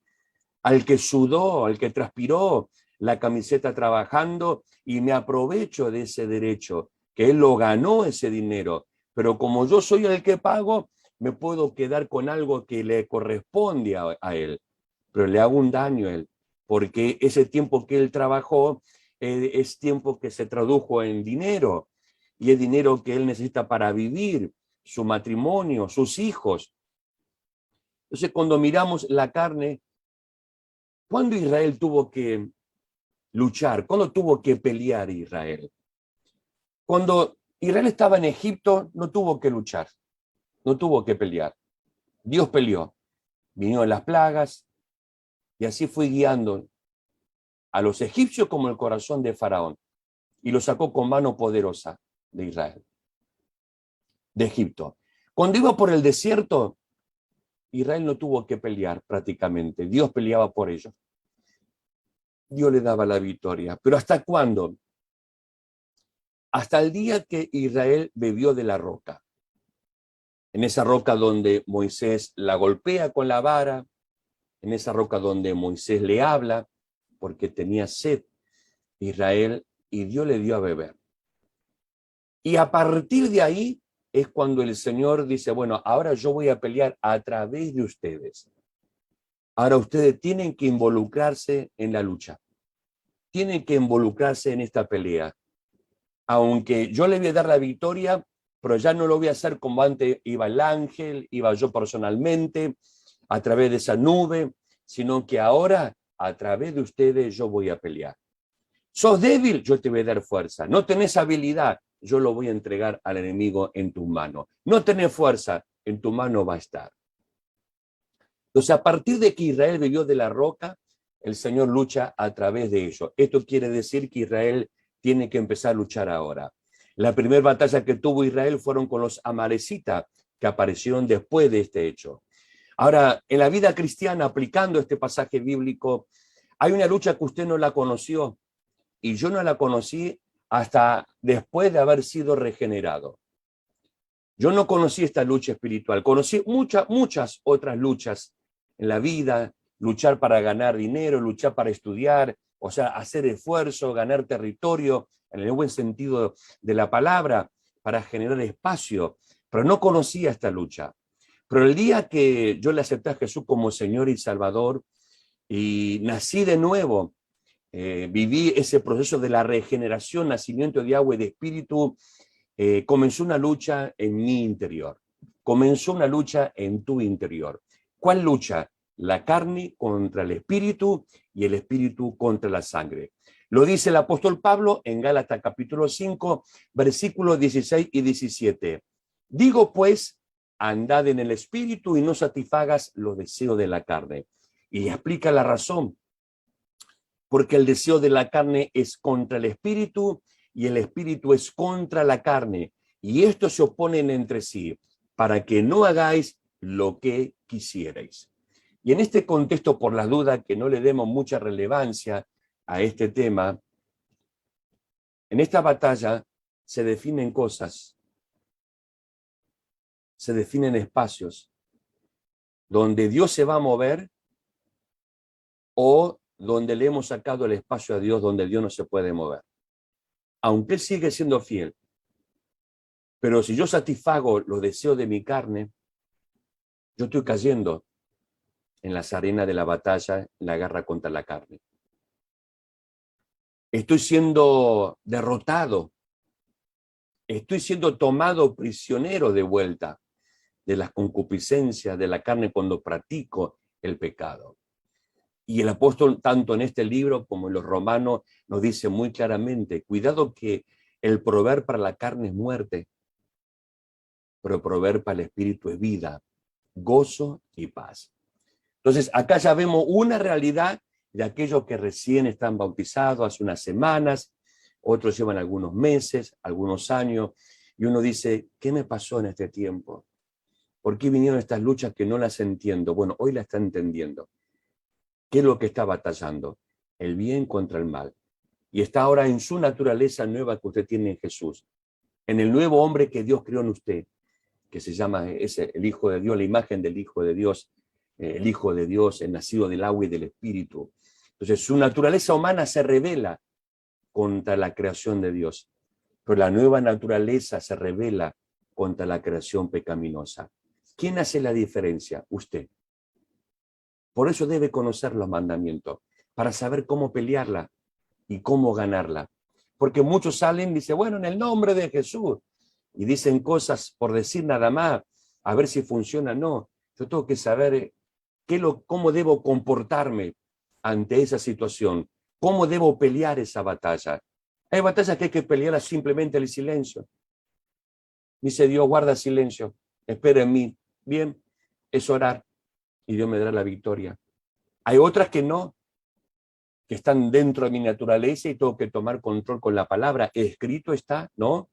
al que sudó, al que transpiró la camiseta trabajando, y me aprovecho de ese derecho, que él lo ganó ese dinero, pero como yo soy el que pago, me puedo quedar con algo que le corresponde a él, pero le hago un daño a él, porque ese tiempo que él trabajó es tiempo que se tradujo en dinero, y es dinero que él necesita para vivir, su matrimonio, sus hijos. Entonces, cuando miramos la carne, ¿cuándo Israel tuvo que luchar? ¿Cuándo tuvo que pelear Israel? Cuando Israel estaba en Egipto, no tuvo que luchar, no tuvo que pelear. Dios peleó, vinieron las plagas, y así fue guiando a los egipcios como el corazón de Faraón, y lo sacó con mano poderosa de Israel, de Egipto. Cuando iba por el desierto, Israel no tuvo que pelear prácticamente, Dios peleaba por ellos. Dios le daba la victoria. ¿Pero hasta cuándo? Hasta el día que Israel bebió de la roca. En esa roca donde Moisés la golpea con la vara, en esa roca donde Moisés le habla, porque tenía sed Israel, y Dios le dio a beber. Y a partir de ahí es cuando el Señor dice, bueno, ahora yo voy a pelear a través de ustedes. Ahora ustedes tienen que involucrarse en la lucha. Tienen que involucrarse en esta pelea. Aunque yo le voy a dar la victoria, pero ya no lo voy a hacer como antes iba el ángel, iba yo personalmente, a través de esa nube, sino que ahora, a través de ustedes, yo voy a pelear. ¿Sos débil? Yo te voy a dar fuerza. ¿No tenés habilidad? Yo lo voy a entregar al enemigo en tus manos. ¿No tenés fuerza? En tu mano va a estar. Entonces, a partir de que Israel vivió de la roca, el Señor lucha a través de ello. Esto quiere decir que Israel tiene que empezar a luchar ahora. La primera batalla que tuvo Israel fueron con los amalecitas, que aparecieron después de este hecho. Ahora, en la vida cristiana, aplicando este pasaje bíblico, hay una lucha que usted no la conoció, y yo no la conocí hasta después de haber sido regenerado. Yo no conocí esta lucha espiritual, conocí muchas otras luchas en la vida, luchar para ganar dinero, luchar para estudiar, o sea, hacer esfuerzo, ganar territorio, en el buen sentido de la palabra, para generar espacio, pero no conocía esta lucha. Pero el día que yo le acepté a Jesús como Señor y Salvador y nací de nuevo, viví ese proceso de la regeneración, nacimiento de agua y de espíritu, comenzó una lucha en mi interior, comenzó una lucha en tu interior. ¿Cuál lucha? La carne contra el espíritu y el espíritu contra la sangre. Lo dice el apóstol Pablo en Gálatas capítulo 5, versículos 16 y 17. Digo pues, andad en el espíritu y no satisfagas los deseos de la carne. Y explica la razón. Porque el deseo de la carne es contra el espíritu y el espíritu es contra la carne. Y estos se oponen entre sí para que no hagáis lo que quisierais. Y en este contexto, por la duda que no le demos mucha relevancia a este tema, en esta batalla se definen cosas, se definen espacios donde Dios se va a mover o donde le hemos sacado el espacio a Dios, donde Dios no se puede mover. Aunque Él sigue siendo fiel, pero si yo satisfago los deseos de mi carne, yo estoy cayendo en las arenas de la batalla, en la guerra contra la carne. Estoy siendo derrotado, estoy siendo tomado prisionero de vuelta de las concupiscencias de la carne cuando practico el pecado. Y el apóstol, tanto en este libro como en los Romanos, nos dice muy claramente, cuidado que el proveer para la carne es muerte, pero proveer para el espíritu es vida, gozo y paz. Entonces, acá ya vemos una realidad de aquellos que recién están bautizados hace unas semanas, otros llevan algunos meses, algunos años, y uno dice, ¿qué me pasó en este tiempo? ¿Por qué vinieron estas luchas que no las entiendo? Bueno, hoy las está entendiendo. ¿Qué es lo que está batallando? El bien contra el mal. Y está ahora en su naturaleza nueva que usted tiene en Jesús, en el nuevo hombre que Dios creó en usted, que se llama el Hijo de Dios, la imagen del Hijo de Dios, el Hijo de Dios, el nacido del agua y del Espíritu. Entonces su naturaleza humana se revela contra la creación de Dios, pero la nueva naturaleza se revela contra la creación pecaminosa. ¿Quién hace la diferencia? Usted. Por eso debe conocer los mandamientos, para saber cómo pelearla y cómo ganarla. Porque muchos salen y dicen, bueno, en el nombre de Jesús, y dicen cosas por decir nada más, a ver si funciona. No, yo tengo que saber cómo debo comportarme ante esa situación, cómo debo pelear esa batalla. Hay batallas que hay que pelear simplemente el silencio. Dice Dios, guarda silencio, espera en mí. Bien, es orar y Dios me dará la victoria. Hay otras que no, que están dentro de mi naturaleza y tengo que tomar control con la palabra. Escrito está, ¿no?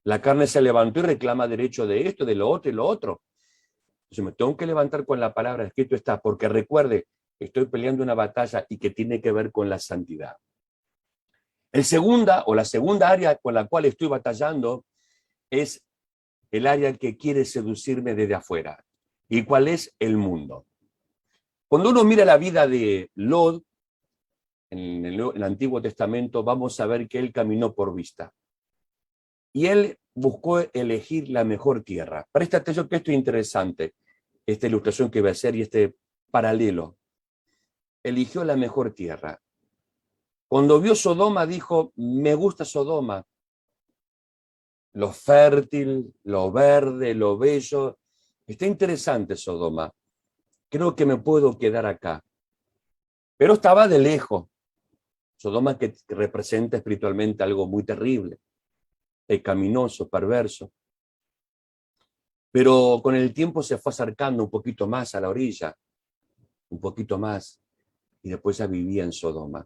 La carne se levantó y reclama derecho de esto, de lo otro y lo otro. Entonces me tengo que levantar con la palabra, escrito está, porque recuerde, estoy peleando una batalla y que tiene que ver con la santidad. La segunda área con la cual estoy batallando es el área que quiere seducirme desde afuera. ¿Y cuál es? El mundo. Cuando uno mira la vida de Lot, en el Antiguo Testamento, vamos a ver que él caminó por vista. Y él buscó elegir la mejor tierra. Presta atención que esto es interesante, esta ilustración que voy a hacer y este paralelo. Eligió la mejor tierra. Cuando vio Sodoma, dijo, me gusta Sodoma. Lo fértil, lo verde, lo bello. Está interesante Sodoma. Creo que me puedo quedar acá. Pero estaba de lejos. Sodoma que representa espiritualmente algo muy terrible, pecaminoso, perverso. Pero con el tiempo se fue acercando un poquito más a la orilla, un poquito más, y después ya vivía en Sodoma.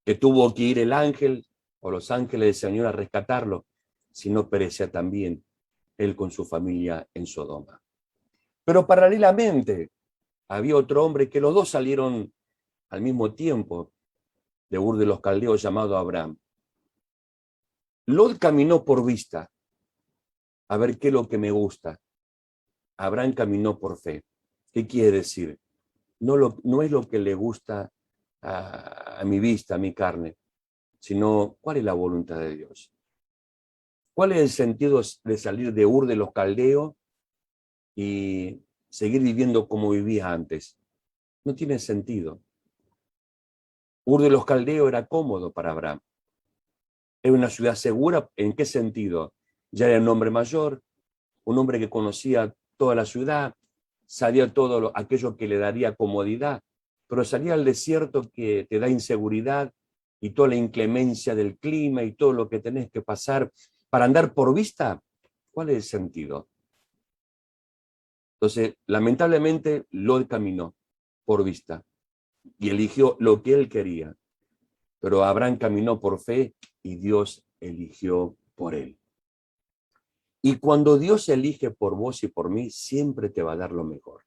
Que tuvo que ir el ángel o los ángeles del Señor a rescatarlo, si no perecía también él con su familia en Sodoma. Pero paralelamente había otro hombre que los dos salieron al mismo tiempo de Ur de los Caldeos llamado Abraham. Lot caminó por vista, a ver qué es lo que me gusta. Abraham caminó por fe. ¿Qué quiere decir? No es lo que le gusta a mi vista, a mi carne, sino cuál es la voluntad de Dios. ¿Cuál es el sentido de salir de Ur de los Caldeos y seguir viviendo como vivía antes? No tiene sentido. Ur de los Caldeos era cómodo para Abraham. Era una ciudad segura. ¿En qué sentido? Ya era un hombre mayor, un hombre que conocía toda la ciudad, sabía todo aquello que le daría comodidad, pero salía al desierto que te da inseguridad, y toda la inclemencia del clima y todo lo que tenés que pasar para andar por vista, ¿cuál es el sentido? Entonces, lamentablemente, Lot caminó por vista y eligió lo que él quería, pero Abraham caminó por fe y Dios eligió por él. Y cuando Dios elige por vos y por mí, siempre te va a dar lo mejor.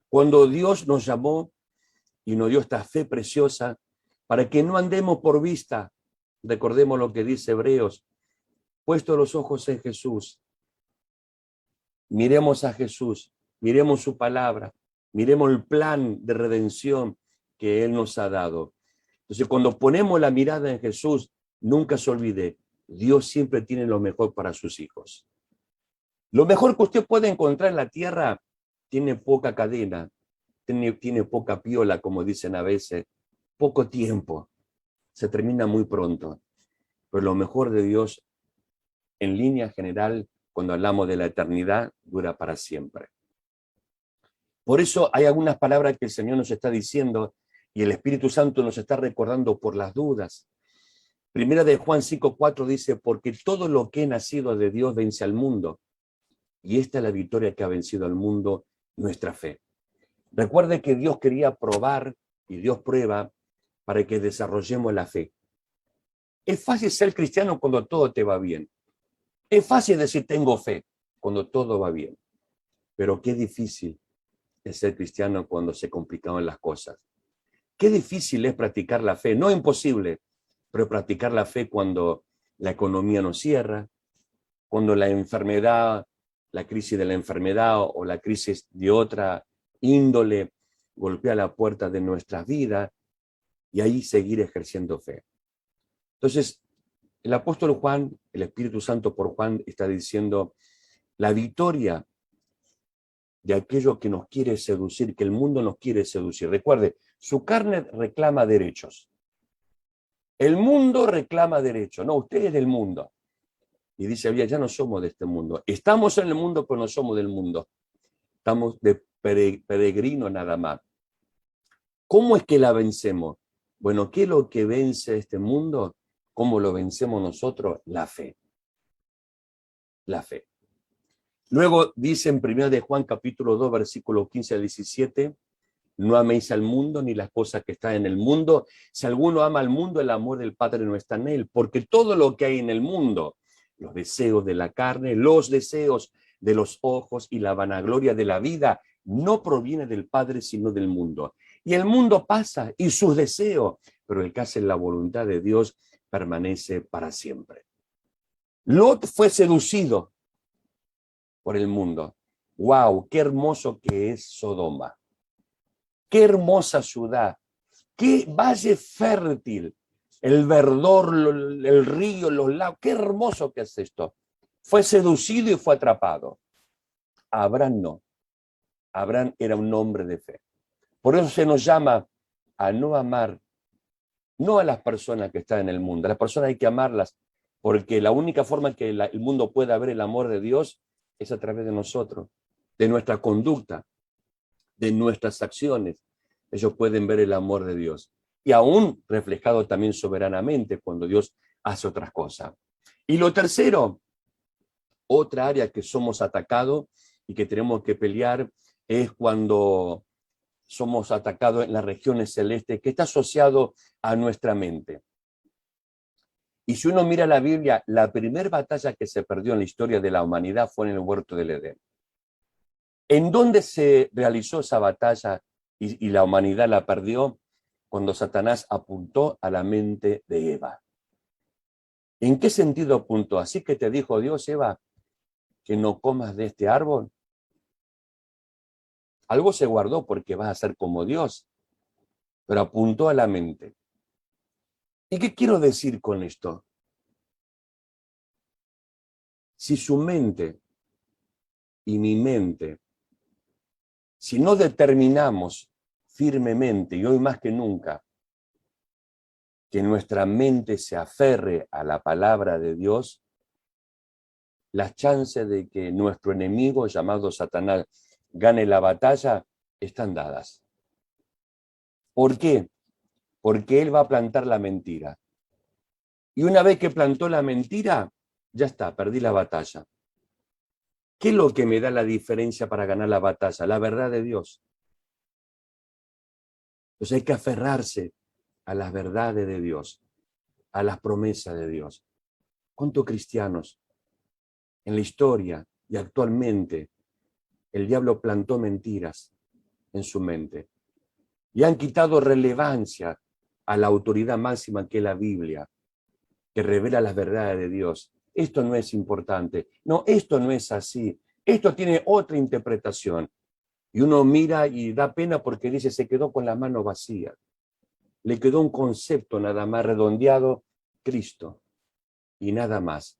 Cuando Dios nos llamó y nos dio esta fe preciosa para que no andemos por vista, recordemos lo que dice Hebreos, puesto los ojos en Jesús, miremos a Jesús, miremos su palabra, miremos el plan de redención que Él nos ha dado. Entonces, cuando ponemos la mirada en Jesús, nunca se olvide, Dios siempre tiene lo mejor para sus hijos. Lo mejor que usted puede encontrar en la tierra tiene poca cadena, tiene poca piola, como dicen a veces, poco tiempo, se termina muy pronto. Pero lo mejor de Dios, en línea general, cuando hablamos de la eternidad, dura para siempre. Por eso hay algunas palabras que el Señor nos está diciendo y el Espíritu Santo nos está recordando por las dudas. Primera de Juan 5:4 dice, porque todo lo que he nacido de Dios vence al mundo. Y esta es la victoria que ha vencido al mundo, nuestra fe. Recuerde que Dios quería probar y Dios prueba para que desarrollemos la fe. Es fácil ser cristiano cuando todo te va bien. Es fácil decir tengo fe cuando todo va bien. Pero qué difícil es ser cristiano cuando se complican las cosas. Qué difícil es practicar la fe. No imposible, pero practicar la fe cuando la economía nos cierra, cuando la enfermedad, la crisis de la enfermedad o la crisis de otra índole golpea la puerta de nuestras vidas y ahí seguir ejerciendo fe. Entonces, el apóstol Juan, el Espíritu Santo por Juan está diciendo la victoria de aquello que nos quiere seducir, que el mundo nos quiere seducir. Recuerde, su carne reclama derechos. El mundo reclama derechos. No, usted es del mundo. Y dice, ya no somos de este mundo. Estamos en el mundo, pero no somos del mundo. Estamos de peregrino nada más. ¿Cómo es que la vencemos? Bueno, ¿qué es lo que vence este mundo? ¿Cómo lo vencemos nosotros? La fe. La fe. Luego dice en 1 de Juan capítulo 2, versículos 15 al 17, no améis al mundo ni las cosas que están en el mundo. Si alguno ama al mundo, el amor del Padre no está en él, porque todo lo que hay en el mundo, los deseos de la carne, los deseos de los ojos y la vanagloria de la vida, no proviene del Padre, sino del mundo. Y el mundo pasa y sus deseos, pero el que hace la voluntad de Dios permanece para siempre. Lot fue seducido por el mundo. ¡Wow! ¡Qué hermoso que es Sodoma! ¡Qué hermosa ciudad! ¡Qué valle fértil! El verdor, el río, los lagos. ¡Qué hermoso que es esto! Fue seducido y fue atrapado. Abraham no. Abraham era un hombre de fe. Por eso se nos llama a no amar, no a las personas que están en el mundo. A las personas hay que amarlas, porque la única forma que el mundo pueda ver el amor de Dios es a través de nosotros, de nuestra conducta, de nuestras acciones. Ellos pueden ver el amor de Dios. Y aún reflejado también soberanamente cuando Dios hace otras cosas. Y lo tercero, otra área que somos atacados y que tenemos que pelear es cuando somos atacados en las regiones celestes, que está asociado a nuestra mente. Y si uno mira la Biblia, la primera batalla que se perdió en la historia de la humanidad fue en el huerto del Edén. ¿En dónde se realizó esa batalla y la humanidad la perdió? Cuando Satanás apuntó a la mente de Eva. ¿En qué sentido apuntó? Así que te dijo Dios, Eva, que no comas de este árbol. Algo se guardó porque vas a ser como Dios, pero apuntó a la mente. ¿Y qué quiero decir con esto? Si su mente y mi mente, si no determinamos firmemente, y hoy más que nunca, que nuestra mente se aferre a la palabra de Dios, las chances de que nuestro enemigo llamado Satanás gane la batalla están dadas. ¿Por qué? porque él va a plantar la mentira. Y una vez que plantó la mentira, ya está, perdí la batalla. ¿Qué es lo que me da la diferencia para ganar la batalla? La verdad de Dios. Entonces hay que aferrarse a las verdades de Dios, a las promesas de Dios. ¿Cuántos cristianos en la historia y actualmente el diablo plantó mentiras en su mente y han quitado relevancia a la autoridad máxima que es la Biblia, que revela las verdades de Dios? Esto no es importante. No, esto no es así. Esto tiene otra interpretación. Y uno mira y da pena porque dice, se quedó con la mano vacía. Le quedó un concepto nada más redondeado, Cristo, y nada más.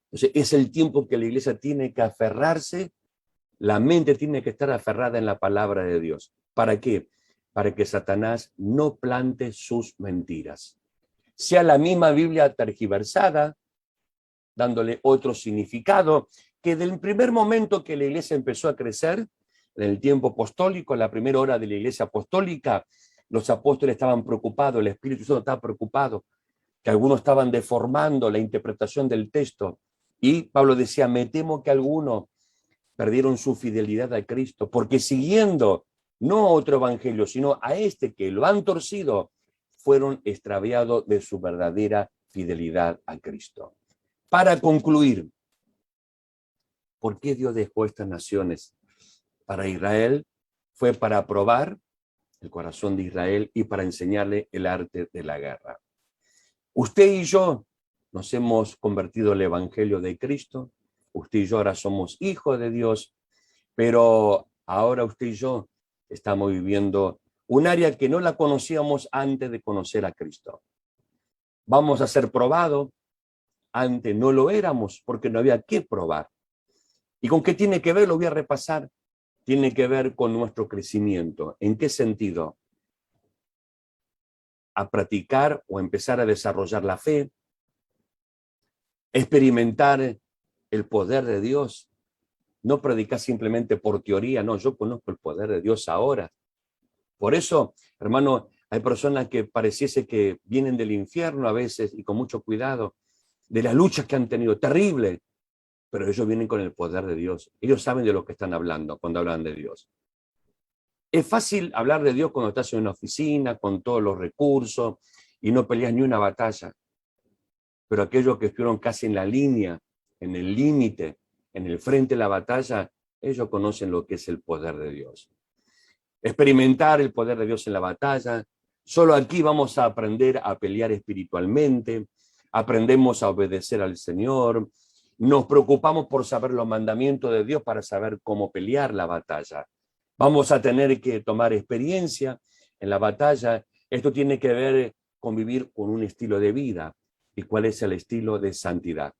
Entonces, es el tiempo que la iglesia tiene que aferrarse, la mente tiene que estar aferrada en la palabra de Dios. ¿Para qué? Para que Satanás no plante sus mentiras. Sea la misma Biblia tergiversada, dándole otro significado, que del primer momento que la iglesia empezó a crecer, en el tiempo apostólico, en la primera hora de la iglesia apostólica, los apóstoles estaban preocupados, el Espíritu Santo estaba preocupado, que algunos estaban deformando la interpretación del texto. Y Pablo decía, me temo que algunos perdieron su fidelidad a Cristo, porque siguiendo no a otro evangelio, sino a este que lo han torcido, fueron extraviados de su verdadera fidelidad a Cristo. Para concluir, ¿por qué Dios dejó estas naciones? Para Israel fue para probar el corazón de Israel y para enseñarle el arte de la guerra. Usted y yo nos hemos convertido al evangelio de Cristo. Usted y yo ahora somos hijos de Dios, pero ahora usted y yo estamos viviendo un área que no la conocíamos antes de conocer a Cristo. Vamos a ser probados. Antes no lo éramos porque no había que probar. ¿Y con qué tiene que ver? Lo voy a repasar. Tiene que ver con nuestro crecimiento. ¿En qué sentido? A practicar o empezar a desarrollar la fe, experimentar el poder de Dios, no predicar simplemente por teoría, no, yo conozco el poder de Dios ahora. Por eso, hermano, hay personas que pareciese que vienen del infierno a veces y con mucho cuidado, de las luchas que han tenido, terrible, pero ellos vienen con el poder de Dios. Ellos saben de lo que están hablando cuando hablan de Dios. Es fácil hablar de Dios cuando estás en una oficina, con todos los recursos, y no peleas ni una batalla. Pero aquellos que estuvieron casi en la línea, en el límite, en el frente de la batalla, ellos conocen lo que es el poder de Dios. Experimentar el poder de Dios en la batalla. Solo aquí vamos a aprender a pelear espiritualmente, aprendemos a obedecer al Señor, nos preocupamos por saber los mandamientos de Dios para saber cómo pelear la batalla. Vamos a tener que tomar experiencia en la batalla. Esto tiene que ver con vivir con un estilo de vida. ¿Y cuál es el estilo de santidad?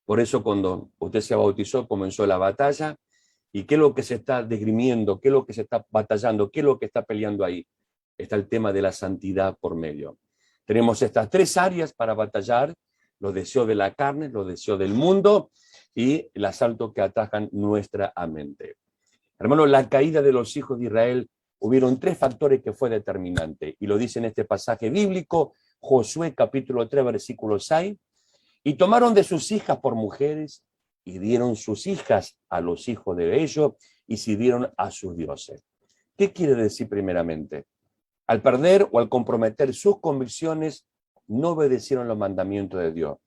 Por eso cuando usted se bautizó comenzó la batalla. ¿Y qué es lo que se está desgrimiendo? ¿Qué es lo que se está batallando? ¿Qué es lo que está peleando ahí? Está el tema de la santidad por medio. Tenemos estas tres áreas para batallar: los deseos de la carne, los deseos del mundo y el asalto que atacan nuestra mente. Hermano, la caída de los hijos de Israel, hubieron tres factores que fue determinante, y lo dice en este pasaje bíblico, Josué capítulo 3, versículo 6, y tomaron de sus hijas por mujeres, y dieron sus hijas a los hijos de ellos, y sirvieron a sus dioses. ¿Qué quiere decir primeramente? Al perder o al comprometer sus convicciones, no obedecieron los mandamientos de Dios.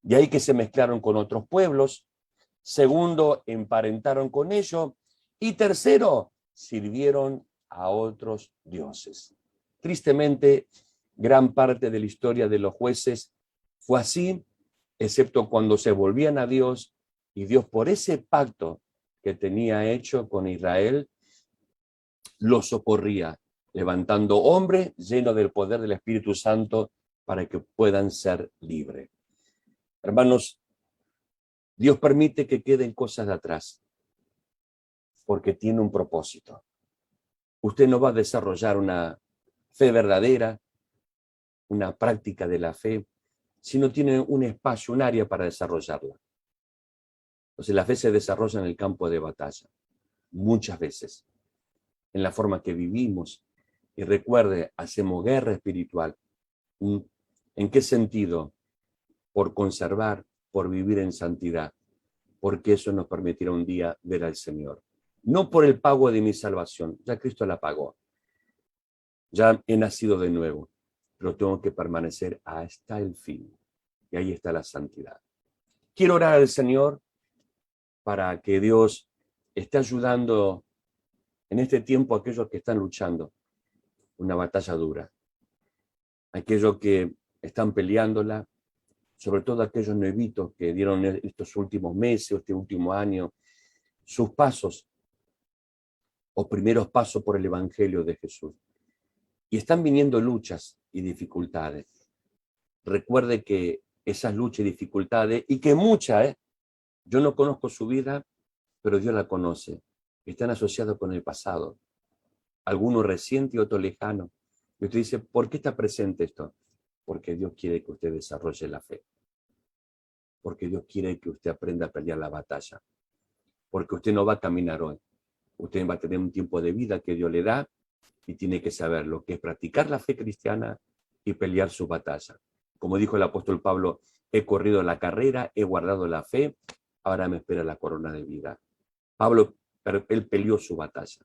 De ahí que se mezclaron con otros pueblos. Segundo, emparentaron con ellos. Y tercero, sirvieron a otros dioses. Tristemente, gran parte de la historia de los jueces fue así, excepto cuando se volvían a Dios, y Dios, por ese pacto que tenía hecho con Israel, los socorría, levantando hombres llenos del poder del Espíritu Santo para que puedan ser libres. Hermanos, Dios permite que queden cosas de atrás, porque tiene un propósito. Usted no va a desarrollar una fe verdadera, una práctica de la fe, si no tiene un espacio, un área para desarrollarla. Entonces la fe se desarrolla en el campo de batalla, muchas veces, en la forma que vivimos, Y recuerde, hacemos guerra espiritual. ¿En qué sentido? Por conservar, por vivir en santidad, porque eso nos permitirá un día ver al Señor. No por el pago de mi salvación, ya Cristo la pagó, ya he nacido de nuevo, pero tengo que permanecer hasta el fin. Y ahí está la santidad. Quiero orar al Señor para que Dios esté ayudando en este tiempo a aquellos que están luchando una batalla dura, aquellos que están peleándola, sobre todo aquellos nuevitos que dieron estos últimos meses, este último año, sus pasos o primeros pasos por el Evangelio de Jesús. Y están viniendo luchas y dificultades. Recuerde que esas luchas y dificultades, y que muchas, yo no conozco su vida, pero Dios la conoce, están asociados con el pasado. Algunos reciente y otro lejano. Y usted dice, ¿por qué está presente esto? Porque Dios quiere que usted desarrolle la fe. Porque Dios quiere que usted aprenda a pelear la batalla. Porque usted no va a caminar hoy. Usted va a tener un tiempo de vida que Dios le da y tiene que saber lo que es practicar la fe cristiana y pelear su batalla. Como dijo el apóstol Pablo, he corrido la carrera, he guardado la fe, ahora me espera la corona de vida. Pablo, él peleó su batalla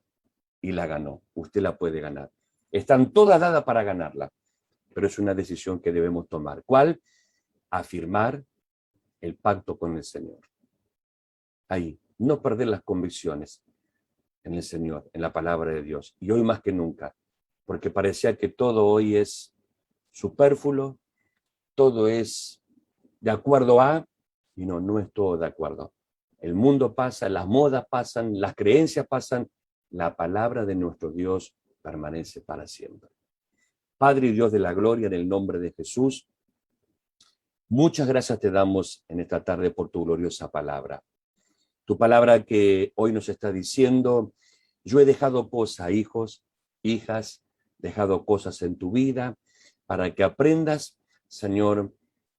y la ganó. Usted la puede ganar. Están todas dadas para ganarla, pero es una decisión que debemos tomar. ¿Cuál? Afirmar el pacto con el Señor. Ahí, no perder las convicciones en el Señor, en la palabra de Dios. Y hoy más que nunca, porque parecía que todo hoy es superfluo, todo es de acuerdo a, y no, no es todo de acuerdo. El mundo pasa, las modas pasan, las creencias pasan, la palabra de nuestro Dios permanece para siempre. Padre y Dios de la gloria, en el nombre de Jesús, muchas gracias te damos en esta tarde por tu gloriosa palabra. Tu palabra que hoy nos está diciendo, yo he dejado cosas, hijos, hijas, dejado cosas en tu vida para que aprendas, Señor,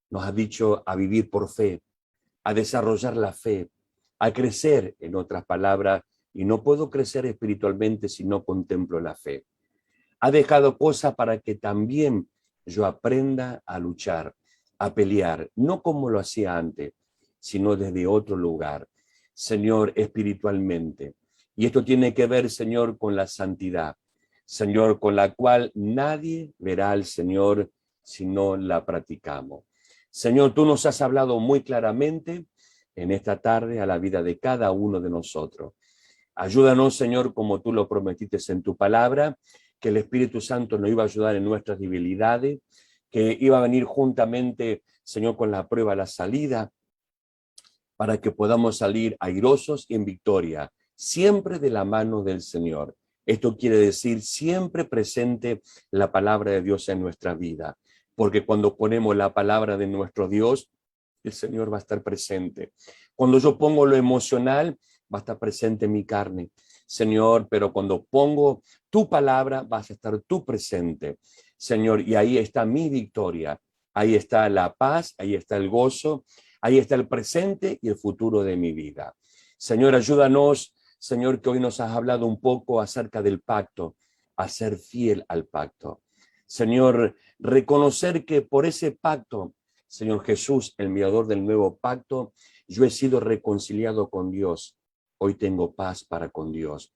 nos has dicho a vivir por fe, a desarrollar la fe, a crecer, en otras palabras, y no puedo crecer espiritualmente si no contemplo la fe. Ha dejado cosas para que también yo aprenda a luchar, a pelear, no como lo hacía antes, sino desde otro lugar, Señor, espiritualmente. Y esto tiene que ver, Señor, con la santidad, Señor, con la cual nadie verá al Señor si no la practicamos. Señor, tú nos has hablado muy claramente en esta tarde a la vida de cada uno de nosotros. Ayúdanos, Señor, como tú lo prometiste en tu palabra, que el Espíritu Santo nos iba a ayudar en nuestras debilidades, que iba a venir juntamente, Señor, con la prueba, la salida, para que podamos salir airosos y en victoria, siempre de la mano del Señor. Esto quiere decir siempre presente la palabra de Dios en nuestra vida, porque cuando ponemos la palabra de nuestro Dios, el Señor va a estar presente. Cuando yo pongo lo emocional, va a estar presente mi carne, Señor, pero cuando pongo tu palabra, vas a estar tú presente, Señor, y ahí está mi victoria, ahí está la paz, ahí está el gozo, ahí está el presente y el futuro de mi vida. Señor, ayúdanos, Señor, que hoy nos has hablado un poco acerca del pacto, a ser fiel al pacto. Señor, reconocer que por ese pacto, Señor Jesús, el mediador del nuevo pacto, yo he sido reconciliado con Dios. Hoy tengo paz para con Dios.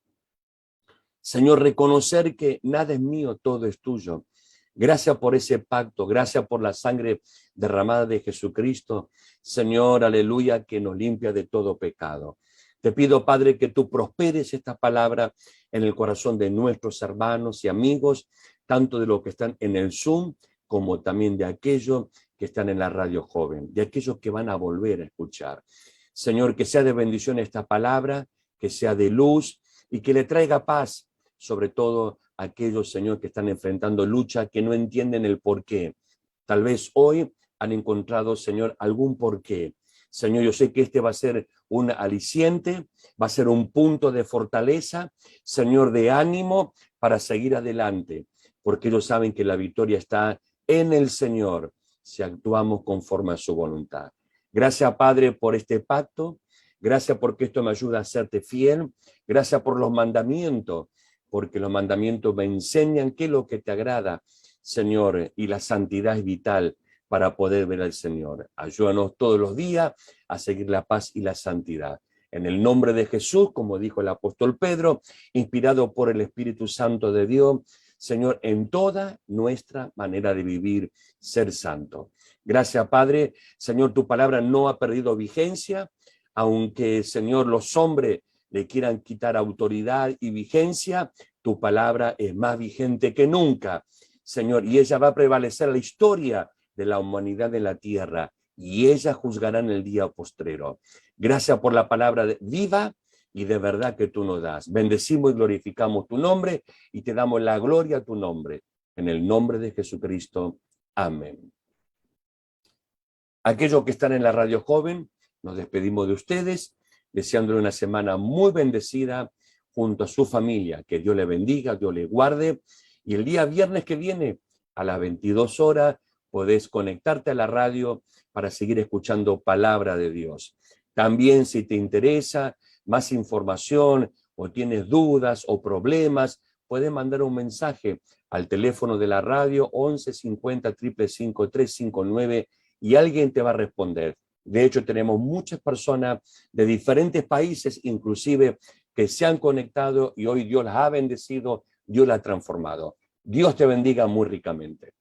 Señor, reconocer que nada es mío, todo es tuyo. Gracias por ese pacto, gracias por la sangre derramada de Jesucristo. Señor, aleluya, que nos limpia de todo pecado. Te pido, Padre, que tú prosperes esta palabra en el corazón de nuestros hermanos y amigos, tanto de los que están en el Zoom, como también de aquellos que están en la radio joven, de aquellos que van a volver a escuchar. Señor, que sea de bendición esta palabra, que sea de luz y que le traiga paz, sobre todo a aquellos, Señor, que están enfrentando lucha, que no entienden el porqué. Tal vez hoy han encontrado, Señor, algún porqué. Señor, yo sé que este va a ser un aliciente, va a ser un punto de fortaleza, Señor, de ánimo para seguir adelante, porque ellos saben que la victoria está en el Señor, si actuamos conforme a su voluntad. Gracias, Padre, por este pacto. Gracias porque esto me ayuda a serte fiel. Gracias por los mandamientos, porque los mandamientos me enseñan qué es lo que te agrada, Señor, y la santidad es vital para poder ver al Señor. Ayúdanos todos los días a seguir la paz y la santidad. En el nombre de Jesús, como dijo el apóstol Pedro, inspirado por el Espíritu Santo de Dios, Señor, en toda nuestra manera de vivir, ser santo. Gracias, Padre. Señor, tu palabra no ha perdido vigencia, aunque, Señor, los hombres le quieran quitar autoridad y vigencia, tu palabra es más vigente que nunca, Señor, y ella va a prevalecer la historia de la humanidad en la tierra, y ella juzgará en el día postrero. Gracias por la palabra viva y de verdad que tú nos das. Bendecimos y glorificamos tu nombre y te damos la gloria a tu nombre. En el nombre de Jesucristo. Amén. Aquellos que están en la Radio Joven, nos despedimos de ustedes, deseándole una semana muy bendecida junto a su familia. Que Dios le bendiga, Dios le guarde. Y el día viernes que viene, a las 22 horas, podés conectarte a la radio para seguir escuchando palabra de Dios. También, si te interesa más información o tienes dudas o problemas, puedes mandar un mensaje al teléfono de la radio 11 50 555 359 y alguien te va a responder. De hecho, tenemos muchas personas de diferentes países, inclusive, que se han conectado y hoy Dios las ha bendecido, Dios las ha transformado. Dios te bendiga muy ricamente.